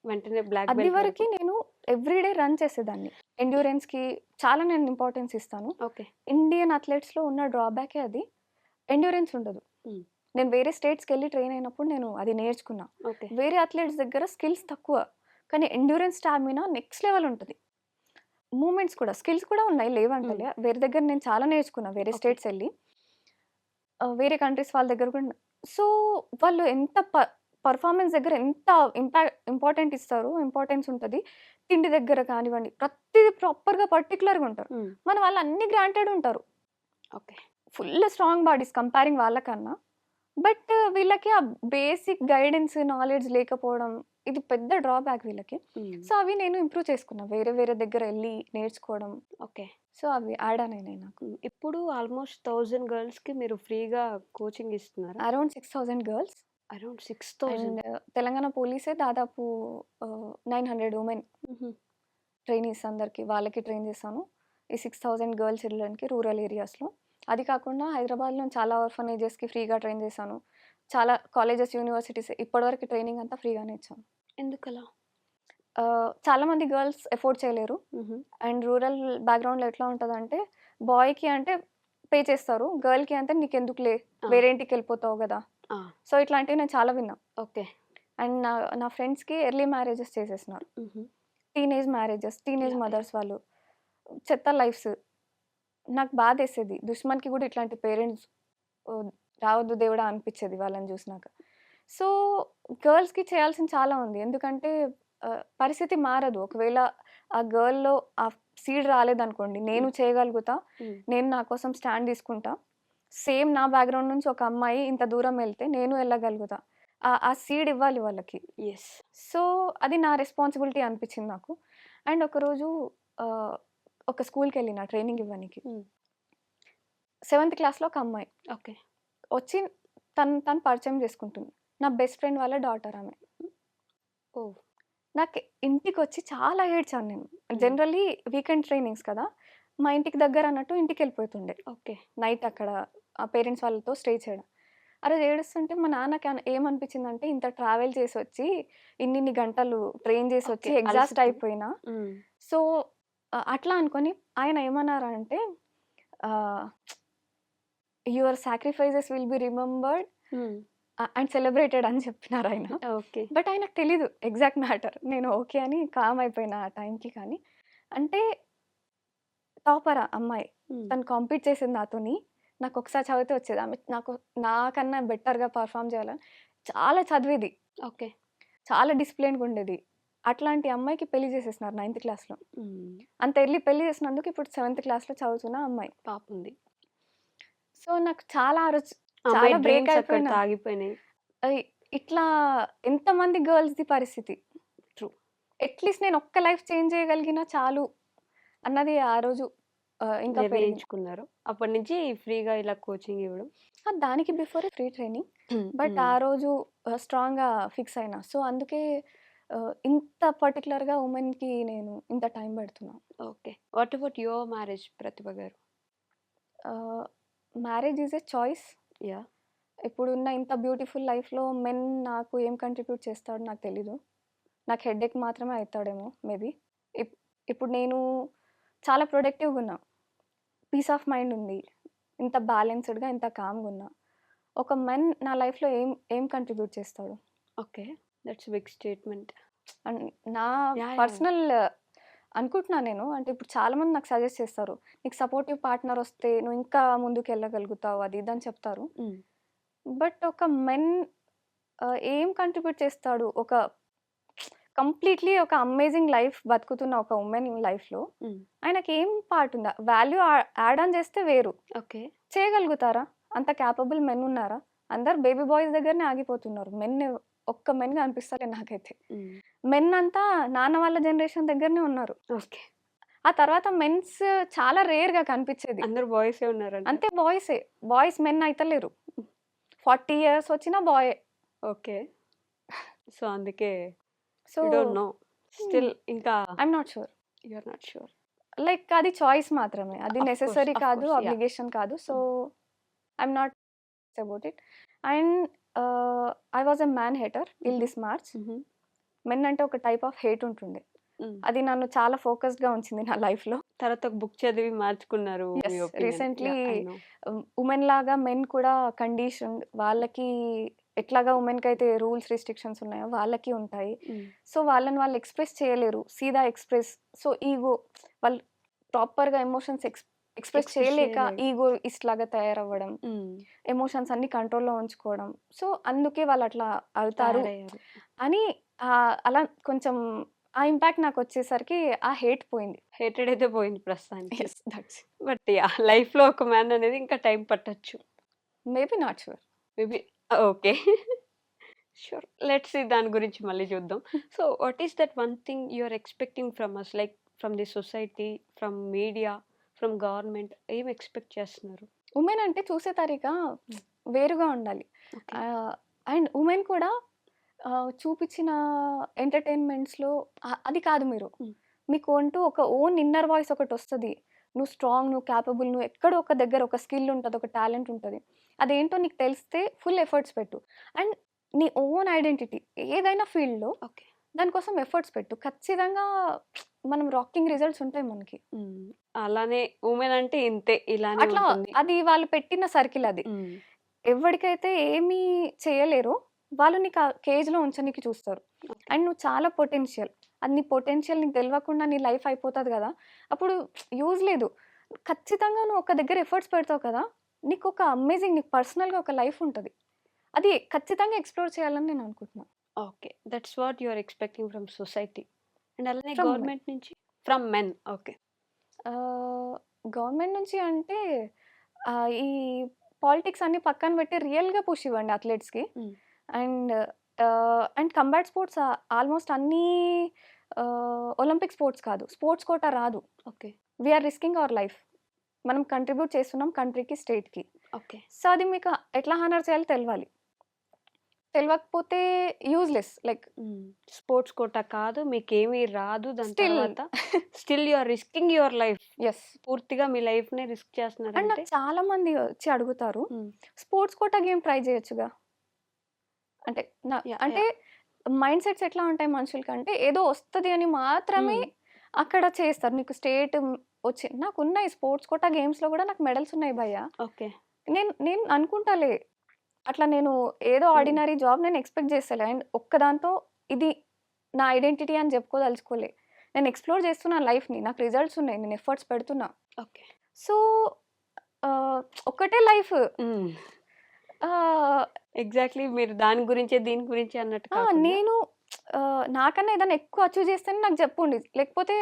Speaker 2: వెంటనే బ్లాక్
Speaker 3: అది
Speaker 2: బెల్ట్
Speaker 3: వరకి
Speaker 2: వరకు.
Speaker 3: నేను ఎవ్రీ డే రన్ చేసేదాన్ని. ఎండ్యూరెన్స్‌కి చాలా నేను ఇంపార్టెన్స్ ఇస్తాను.
Speaker 2: ఓకే.
Speaker 3: ఇండియన్ అథ్లెట్స్‌లో ఉన్న డ్రాబ్యాకే అది. ఎండ్యూరెన్స్ ఉండదు.
Speaker 2: హ్మ్.
Speaker 3: నేను వేరే స్టేట్స్‌కెళ్ళి ట్రైన్ అయినప్పుడు నేను అది నేర్చుకున్నా.
Speaker 2: ఓకే.
Speaker 3: వేరే అథ్లెట్స్ దగ్గర స్కిల్స్ తక్కువ. కానీ ఎండ్యూరెన్స్ స్టామినా నెక్స్ట్ లెవెల్ ఉంటది. మూవ్‌మెంట్స్ కూడా స్కిల్స్ కూడా ఉన్నాయి లేవంటలే. వేరే దగ్గర నేను చాలా నేర్చుకున్నా వేరే
Speaker 2: ఓకే.
Speaker 3: స్టేట్స్ ఎళ్ళి. వేరే కంట్రీస్ వాళ్ళ దగ్గర కూడా సో, వాళ్ళు ఎంత పర్ఫార్మెన్స్ దగ్గర ఎంత ఇంపార్టెంట్ ఇస్తారు. ఇంపార్టెన్స్ ఉంటది. తిండి దగ్గర కానివ్వండి, ప్రతీది ప్రాపర్‌గా పర్టిక్యులర్‌గా ఉంటారు.
Speaker 2: హ్మ్.
Speaker 3: మన వాళ్ళు అన్నీ గ్రాంటెడ్ ఉంటారు.
Speaker 2: Okay.
Speaker 3: Full strong bodies comparing వాళ్ళకన్నా. బట్ వీళ్ళకి ఆ బేసిక్ గైడెన్స్, నాలెడ్జ్ లేకపోవడం ఇది పెద్ద డ్రాబ్యాక్ వీళ్ళకి.
Speaker 2: హ్మ్.
Speaker 3: సో, అవి నేను ఇంప్రూవ్ చేసుకున్నా. వేరే వేరే దగ్గర ఎళ్లి నేర్చుకోవడం.
Speaker 2: ఓకే.
Speaker 3: సో, అవి యాడ్ ఆన్ అయినాయి నాకు.
Speaker 2: హ్మ్. ఇప్పుడు ఆల్‌మోస్ట్ 1000 గర్ల్స్‌కి మీరు ఫ్రీగా కోచింగ్ ఇస్తున్నారా?
Speaker 3: Around 6000 girls
Speaker 2: around 6000.
Speaker 3: And Telangana పోలీసే దాదాపు 900 ఉమెన్
Speaker 2: హుహు.
Speaker 3: ట్రైనీస్ అందరికి వాళ్ళకి ట్రైన్ చేశాను. ఈ 6000 గర్ల్స్ చిల్డ్రన్‌కి రూరల్ ఏరియాస్‌లో. అది కాకుండా హైదరాబాద్‌లో చాలా ఆర్ఫనేజెస్‌కి ఫ్రీగా ట్రైన్ చేశాను. చాలా కాలేజెస్, యూనివర్సిటీస్ ఇప్పటివరకు ట్రైనింగ్ అంతా ఫ్రీగానే ఇచ్చాను.
Speaker 2: ఎందుకలా?
Speaker 3: చాలామంది గర్ల్స్ ఎఫోర్డ్ చేయలేరు.
Speaker 2: హుహు.
Speaker 3: అండ్ రూరల్ బ్యాక్‌గ్రౌండ్‌లో ఎట్లా ఉంటదంటే, బాయ్‌కి అంటే పే చేస్తారు. గర్ల్‌కి అంటే నీకెందుకులే
Speaker 2: ఆ!
Speaker 3: వేరే ఇంటికెళ్ళిపోతావు గదా!
Speaker 2: ఆ!
Speaker 3: సో, ఇట్లాంటివి నేను చాలా విన్నా.
Speaker 2: ఓకే.
Speaker 3: అండ్ నా ఫ్రెండ్స్‌కి ఎర్లీ మ్యారేజెస్ చేసేసినారు.
Speaker 2: హుహు.
Speaker 3: Teenage marriages, teenage
Speaker 2: yah!
Speaker 3: Mothers వాళ్ళు. చెత్త లైఫ్స్. నాకు బాధేసేది. దుష్మన్‌కి గూడా ఇట్లాంటి పేరెంట్స్ ఓహ్, రావద్దు దేవుడా అనిపిచ్చేది వాళ్ళని జూసినాక. సో, గర్ల్స్‌కి చేయాల్సింది చాలా ఉంది. ఎందుకంటే పరిస్థితి మారదు. ఒకవేళ ఆ గర్ల్‌లో ఆ సీడ్ రాలేదనుకోండి, నేను చేయగలుగుతా.
Speaker 2: హ్మ్.
Speaker 3: నేను నా కోసం స్టాండ్ తీసుకుంటా. సేమ్ నా బ్యాక్‌గ్రౌండ్ నుంచి ఒక అమ్మాయి ఇంత దూరం ఎళ్తే నేను ఎళ్ళగలుగుతా. ఆ సీడ్ ఇవ్వాలి వాళ్ళకి.
Speaker 2: యెస్.
Speaker 3: సో, అది నా రెస్పాన్సిబిలిటీ అనిపిచ్చింది నాకు. అండ్ ఒకరోజు ఆహ్, ఒక స్కూల్‌కెళ్ళిన ట్రైనింగ్ ఇవ్వనీకి.
Speaker 2: హ్మ్.
Speaker 3: 7థ్ క్లాస్‌లో ఒక అమ్మాయి.
Speaker 2: ఓకే.
Speaker 3: వచ్చి తను పరిచయం చేసుకుంటుంది. నా బెస్ట్ ఫ్రెండ్ వాళ్ళ డాటర్ ఆమె.
Speaker 2: ఓహ్!
Speaker 3: నాకు ఇంటికొచ్చి చాలా ఏడ్చాను నేను.
Speaker 2: హ్మ్.
Speaker 3: జనరల్లీ వీకెండ్ ట్రైనింగ్స్ కదా! మా ఇంటికి దగ్గర అన్నట్టు ఇంటికెళ్ళిపోతుండే.
Speaker 2: ఓకే.
Speaker 3: నైట్ అక్కడ పేరెంట్స్ వాళ్ళతో స్టే చేయడం. ఆ రోజు ఏడుస్తుంటే మా నాన్నకి ఏమనిపించిందంటే ఇంత ట్రావెల్ చేసొచ్చి, ఇన్నిన్ని గంటలు ట్రైన్ చేసొచ్చి
Speaker 2: ఓకే.
Speaker 3: ఎగ్జాస్ట్
Speaker 2: అలసిపోయి.
Speaker 3: అయిపోయినా.
Speaker 2: హ్మ్.
Speaker 3: సో, అట్లా అనుకోని ఆయన ఏమన్నారంటే ఆహ్, your sacrifices will be remembered
Speaker 2: హ్మ్.
Speaker 3: అండ్ సెలబ్రేటెడ్ అని చెప్పినారాయన.
Speaker 2: ఓకే.
Speaker 3: బట్ ఆయనకు తెలీదు ఎగ్జాక్ట్ మ్యాటర్. నేను ఓకే అని కామ్ అయిపోయినా ఆ టైంకి కానీ. అంటే టాపర్ ఆ అమ్మాయి.
Speaker 2: హ్మ్.
Speaker 3: తను కాంపీట్ చేసింది నాతోని. నాకొకసారి చదివితే వచ్చేది. ఆమె నాకన్నా బెటర్‌గా పెర్ఫార్మ్ చేయాలని చాలా చదివేది.
Speaker 2: ఓకే.
Speaker 3: చాలా డిసిప్లిన్‌గా ఉండేది. అట్లాంటి అమ్మాయికి పెళ్లి చేసేసినారు 9థ్ క్లాస్‌లో.
Speaker 2: హ్మ్.
Speaker 3: అంత ఎర్లీ పెళ్లి చేసినందుకు ఇప్పుడు 7థ్ క్లాస్‌లో చదువుతున్న అమ్మాయి.
Speaker 2: పాపుంది.
Speaker 3: సో, నాకు చాలా ఆ రోజు
Speaker 2: అమ్మాయి
Speaker 3: చాలా బ్రేక్
Speaker 2: డ్రీమ్స్
Speaker 3: అయిపోయినా.
Speaker 2: అక్కడితో ఆగిపోయినాయి.
Speaker 3: అయ్ ఇట్లా ఎంతమంది గర్ల్స్‌ది పరిస్థితి.
Speaker 2: ట్రూ.
Speaker 3: అట్‌లీస్ట్ నేను ఒక్క లైఫ్ చేంజ్ చేయగలిగినా చాలు అన్నది ఆ రోజు ఇంకా పెరిగింది.
Speaker 2: నిర్ణయించుకున్నారు. అప్పటి నుంచి ఫ్రీగా ఇలా కోచింగ్ ఇవ్వడం.
Speaker 3: దానికి బిఫోరే ఫ్రీ ట్రైనింగ్. బట్ ఆ రోజు స్ట్రాంగ్‌గా ఫిక్స్ అయినా. సో, అందుకే ఇంత పర్టిక్యులర్‌గా ఉమెన్‌కి నేను ఇంత టైం పెడుతున్నా.
Speaker 2: Okay. What about your marriage Pratibha గారు?
Speaker 3: Marriage is a choice.
Speaker 2: Yah!
Speaker 3: ఇప్పుడున్న ఇంత బ్యూటిఫుల్ లైఫ్‌లో మెన్ నాకు ఏం కంట్రిబ్యూట్ చేస్తాడో నాకు తెలీదు. నాకు హెడేక్ మాత్రమే అయితాడేమో మేబీ. ఇప్ ఇప్పుడు నేను చాలా ప్రొడక్టివ్‌గా ఉన్నా. పీస్ ఆఫ్ మైండ్ ఉంది. ఇంత బ్యాలెన్స్‌డ్‌గా, ఇంత కామ్‌గా ఉన్నా. ఒక మెన్ నా లైఫ్‌లో ఏం కంట్రిబ్యూట్ చేస్తాడు?
Speaker 2: Okay. That's big statement.
Speaker 3: And నా
Speaker 2: యాహ్!
Speaker 3: పర్సనల్ అనుకుంటున్నా నేను. అంటే ఇప్పుడు చాలామంది నాకు సజెస్ట్ చేస్తారు. నీకు సపోర్టివ్ పార్ట్నర్ వస్తే నువ్వు ఇంకా ముందుకెళ్ళగలుగుతావు అది ఇది అని చెప్తారు.
Speaker 2: హ్మ్.
Speaker 3: బట్ ఒక మెన్ ఏం కంట్రిబ్యూట్ చేస్తాడు? ఒక కంప్లీట్‌లీ ఒక అమేజింగ్ లైఫ్ బతుకుతున్న ఒక వుమెన్ లైఫ్‌లో
Speaker 2: హ్మ్.
Speaker 3: ఆయనకేం పార్ట్ ఉందా? వాల్యూ యాడ్ ఆన్ చేస్తే వేరు.
Speaker 2: ఓకే.
Speaker 3: చేయగలుగుతారా? అంత క్యాపబుల్ మెన్ ఉన్నారా? అందరూ బేబీ బాయ్స్ దగ్గరనే ఆగిపోతున్నారు. ఒక్క మెన్ కనిపిస్తలే నాకైతే.
Speaker 2: హ్మ్.
Speaker 3: మెన్ అంతా నాన్న వాళ్ళ జనరేషన్ దగ్గరనే ఉన్నారు.
Speaker 2: ఓకే.
Speaker 3: ఆ తర్వాత మెన్స్ చాలా రేర్‌గా కనిపించేది.
Speaker 2: అందరూ బాయ్సే ఉన్నారంట.
Speaker 3: అంతే బాయ్సే. బాయ్స్ మెన్ అయితలేరు. 40 ఇయర్స్ వచ్చినా బాయే.
Speaker 2: ఓకే. సో, అందుకే
Speaker 3: so,
Speaker 2: you don't know. Still ఇంకా
Speaker 3: I'm not sure.
Speaker 2: You are not sure.
Speaker 3: Like అది చాయిస్ మాత్రమే. అది
Speaker 2: ఆఫ్ కోర్స్,
Speaker 3: నెసెసరీ
Speaker 2: ఆఫ్
Speaker 3: కాదు,
Speaker 2: కోర్స్. యాహ్!
Speaker 3: అబ్లిగేషన్ కాదు. So, I'm not about it. And I was a man hater till this March.
Speaker 2: హుహు.
Speaker 3: Men అంటే ఒక type of hate ఉంటుండే.
Speaker 2: హ్మ్.
Speaker 3: అది నన్ను చాలా ఫోకస్డ్‌గా ఉంచింది నా లైఫ్‌లో.
Speaker 2: తర్వాత ఒక బుక్ చదివి మార్చుకున్నారు మీ
Speaker 3: yes.
Speaker 2: Opinion.
Speaker 3: Recently
Speaker 2: yah! I know.
Speaker 3: Women లాగా మెన్ కూడా కండిషన్డ్. వాళ్ళకి ఎట్లాగా వుమెన్‌కైతే రూల్స్, రిస్ట్రిక్షన్స్ ఉన్నాయో వాళ్ళకి ఉంటాయి.
Speaker 2: హ్మ్.
Speaker 3: సో, వాళ్ళని వాళ్ళు ఎక్స్‌ప్రెస్ చేయలేరు. సీదా ఎక్స్‌ప్రెస్. సో, ఈగో వాళ్ళు ప్రాపర్‌గా ఎమోషన్స్ ఎక్స్‌ప్రెస్
Speaker 2: ఎక్స్‌ప్రెస్
Speaker 3: చేయలేక
Speaker 2: చేయలేరు.
Speaker 3: ఈగోయిస్ట్ లాగా తయారవ్వడం.
Speaker 2: హ్మ్.
Speaker 3: ఎమోషన్స్ అన్నీ కంట్రోల్‌లో ఉంచుకోవడం. సో, అందుకే వాళ్ళు అట్లా అవుతారు
Speaker 2: తయారయ్యారు.
Speaker 3: అని అలా కొంచెం ఆ ఇంపాక్ట్ నాకొచ్చేసరికి ఆ హేట్ పోయింది.
Speaker 2: హేటెడ్ అయితే పోయింది ప్రస్తుతానికి.
Speaker 3: యెస్. That's
Speaker 2: but yeah! లైఫ్‌లో ఒక మ్యాన్ అనేది ఇంకా టైం పట్టొచ్చు.
Speaker 3: Maybe not sure.
Speaker 2: Maybe okay. Sure. Let's see దాని గురించి మళ్ళీ చూద్దాం. So, what is that one thing you are expecting from us? Like from the society, from media, from government ఏం ఎక్స్‌పెక్ట్ చేస్తున్నారు?
Speaker 3: వుమెన్ అంటే చూసే తరిక వేరుగా ఉండాలి.
Speaker 2: ఓకే.
Speaker 3: అండ్ వుమెన్ కూడా చూపించిన ఎంటర్‌టైన్‌మెంట్స్‌లో అది కాదు మీరు.
Speaker 2: హ్మ్.
Speaker 3: మీకు అంటూ ఒక ఓన్ ఇన్నర్ వాయిస్ ఒకటొస్తది. నువ్వు స్ట్రాంగ్, నువ్వు క్యాపబుల్, నువ్వు ఎక్కడో ఒక దగ్గర ఒక స్కిల్ ఉంటది, ఒక టాలెంట్ ఉంటది. అదేంటో నీకు తెలిస్తే ఫుల్ ఎఫర్ట్స్ పెట్టు. అండ్ నీ ఓన్ ఐడెంటిటీ ఏదైనా ఫీల్డ్‌లో
Speaker 2: ఓకే.
Speaker 3: దానికోసం ఎఫర్ట్స్ పెట్టు. ఖచ్చితంగా మనం రాకింగ్ రిజల్ట్స్ ఉంటాయి మనకి.
Speaker 2: హ్మ్. అలానే వుమెన్ అంటే ఇంతే ఇలానే
Speaker 3: అట్లా
Speaker 2: ఉంటుంది.
Speaker 3: అది వాళ్ళు పెట్టిన సర్కిల్ అది.
Speaker 2: హ్మ్.
Speaker 3: ఎవరికైతే ఏమీ చేయలేరో వాళ్ళు నీకు ఆ కేజ్‌లో ఉంచనీకి చూస్తారు.
Speaker 2: ఓకే.
Speaker 3: అండ్ నువ్వు చాలా పొటెన్షియల్. అది నీ పొటెన్షియల్ నీకు తెలవకుండా నీ లైఫ్ అయిపోతది గదా! అప్పుడు యూజ్ లేదు. ఖచ్చితంగా నువ్వు ఒక దగ్గర ఎఫర్ట్స్ పెడతావు కదా! నీకొక అమేజింగ్ నీకు పర్సనల్‌గా ఒక లైఫ్ ఉంటది. అది ఖచ్చితంగా ఎక్స్‌ప్లోర్ చేయాలని నేను అనుకుంటున్నా.
Speaker 2: Okay. That's what you are expecting from society. And అలానే
Speaker 3: ఫ్రమ్ ఉమెన్.
Speaker 2: గవర్నమెంట్ నుంచి? From men. ఓకే.
Speaker 3: గవర్నమెంట్ నుంచి అంటే ఈ పాలిటిక్స్ అన్నీ పక్కన పెట్టి రియల్‌గా పుష్ ఇవ్వండి అథ్లెట్స్‌కి.
Speaker 2: Hmm.
Speaker 3: And and combat sports almost అన్నీ ఒలింపిక్ స్పోర్ట్స్ కాదు. స్పోర్ట్స్ కోటా రాదు.
Speaker 2: Okay.
Speaker 3: We are risking our life. మనం కంట్రిబ్యూట్ చేస్తున్నాం కంట్రీకి, స్టేట్‌కి.
Speaker 2: ఓకే.
Speaker 3: సో, అది మీకు ఎట్లా హానర్ చేయాలో తెలవాలి. తెలవకపోతే useless. Like
Speaker 2: hmm. Sports quota కాదు. మీకేమీ రాదు. దాని
Speaker 3: స్టిల్
Speaker 2: తర్వాత still you are risking your life.
Speaker 3: Yes.
Speaker 2: పూర్తిగా మీ లైఫ్‌నే రిస్క్
Speaker 3: అండ్
Speaker 2: చేస్తున్నారంటే
Speaker 3: నాకు చాలా మంది వచ్చి అడుగుతారు.
Speaker 2: హ్మ్.
Speaker 3: స్పోర్ట్స్ కోటా గేమ్ ట్రై చేయొచ్చుగా. అంటే
Speaker 2: యాహ్!
Speaker 3: అంటే
Speaker 2: యాహ్!
Speaker 3: మైండ్ సెట్స్ ఎట్లా ఉంటాయి మనుషులకంటే ఏదో వస్తది అని మాత్రమే
Speaker 2: హ్మ్.
Speaker 3: అక్కడ చేస్తారు. నీకు స్టేట్ వచ్చి నాకున్నాయి స్పోర్ట్స్ కోటా గేమ్స్‌లో కూడా నాకు మెడల్స్ ఉన్నాయి భయ్య.
Speaker 2: ఓకే.
Speaker 3: నేను నేను అనుకుంటాలే. అట్లా నేను ఏదో
Speaker 2: హ్మ్.
Speaker 3: ఆర్డినరీ జాబ్ నేను ఎక్స్‌పెక్ట్ చేస్తలే. అండ్ ఒక్కదాంతో ఇది నా ఐడెంటిటీ అని చెప్పుకోదలుచుకోలే. నేను ఎక్స్‌ప్లోర్ చేస్తున్నా లైఫ్‌ని. నాకు రిజల్ట్స్ ఉన్నాయి. నేను ఎఫర్ట్స్ పెడుతున్నా.
Speaker 2: ఓకే.
Speaker 3: సో, ఒక్కటే లైఫ్.
Speaker 2: హ్మ్.
Speaker 3: ఆహ్,
Speaker 2: ఎగ్జాక్ట్‌లీ మీరు దాని గురించే, దీని గురించే అన్నట్టు కాకుండా
Speaker 3: నేను నాకన్నా ఏదైనా ఎక్కువ అచీవ్ చేస్తేనే నాకు చెప్పండి. లేకపోతే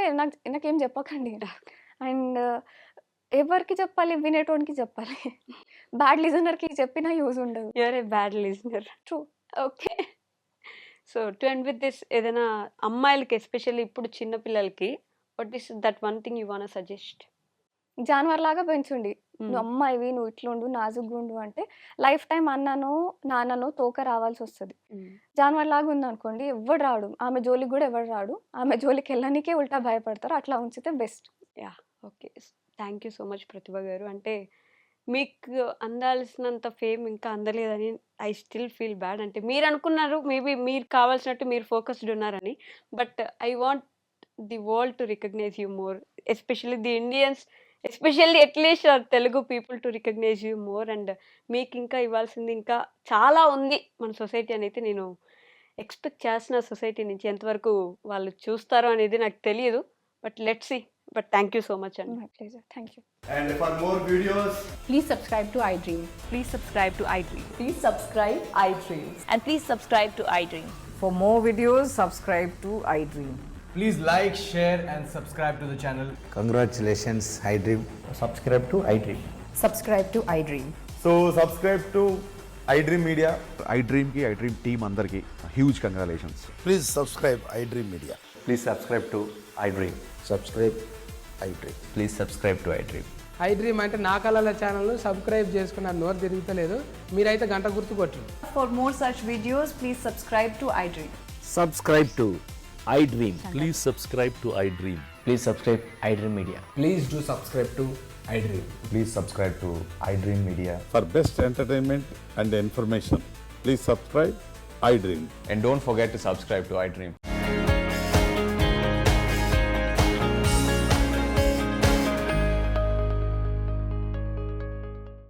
Speaker 3: నాకేం చెప్పకండి. అండ్ ఎవరికి చెప్పాలి? వినేటోనికి చెప్పాలి. బ్యాడ్ లిజనర్‌కి చెప్పినా యూజ్ ఉండదు.
Speaker 2: You are a bad listener.
Speaker 3: True.
Speaker 2: Okay. So, to end with this ఏదైనా అమ్మాయిలకి ఎస్పెషల్లీ ఇప్పుడు చిన్న పిల్లలకి what is that one thing you want suggest?
Speaker 3: జానవర్ లాగా పెంచుండి. నువ్వు అమ్మాయివి, నువ్వు ఇట్లుండు, నాజూగ్గుండు అంటే లైఫ్ టైమ్ అన్ననో, నాన్ననో తోక రావాల్సొస్తది. జానవర్ లాగా ఉందనుకోండి ఎవ్వడు రాడు. ఆమె జోలికి గూడా ఎవడు రాడు. ఆమె జోలికెళ్ళనీకే ఉల్టా భయపడతారు. అట్లా ఉంచితే best.
Speaker 2: Yah! Okay. Thank you so much Pratibha గారు. అంటే మీకు అందాల్సినంత ఫేమ్ ఇంకా అందలేదని ఐ స్టిల్ ఫీల్ బ్యాడ్. అంటే మీరనుకున్నారు మేబీ మీరు కావాల్సినట్టు మీరు ఫోకస్డ్ ఉన్నారని. But I want the world to recognise you more. Especially the Indians, especially at least Telugu people to recognise you more. And మీకు ఇంకా ఇవ్వాల్సింది ఇంకా చాలా ఉంది మన సొసైటీ అనైతే నేను ఎక్స్‌పెక్ట్ చేస్తున్నా సొసైటీ నుంచి. ఎంతవరకు వాళ్ళు చూస్తారో అనేది నాకు తెలీదు. But let's see. But thank you so much అండి.
Speaker 3: My pleasure. Thank you.
Speaker 4: And for more videos,
Speaker 1: Please subscribe to iDream.
Speaker 5: Please subscribe to iDream.
Speaker 6: Please subscribe iDream.
Speaker 5: And please subscribe to iDream.
Speaker 6: For more videos, subscribe to iDream.
Speaker 4: please like, share, and subscribe to the channel.
Speaker 7: Congratulations, iDream.
Speaker 8: subscribe to iDream.
Speaker 6: Subscribe to iDream.
Speaker 4: So subscribe to iDream Media.
Speaker 9: iDream team అందరికి huge congratulations.
Speaker 7: Please subscribe iDream Media.
Speaker 8: Please subscribe to iDream.
Speaker 7: Subscribe iDream.
Speaker 8: Please subscribe to iDream.
Speaker 10: iDream అంటే నా కళల channel subscribe చేసుకున్న నోరు తిరుగుతలేదు. మీరైతే గంట గుర్తు కొట్టండి.
Speaker 6: For more such videos, please subscribe to iDream.
Speaker 8: Subscribe to iDream.
Speaker 11: Please subscribe to iDream.
Speaker 8: Please subscribe iDream Media.
Speaker 4: Please do subscribe to iDream.
Speaker 8: Please subscribe to iDream Media.
Speaker 11: For best entertainment and information, please subscribe iDream.
Speaker 8: And don't forget to subscribe to iDream.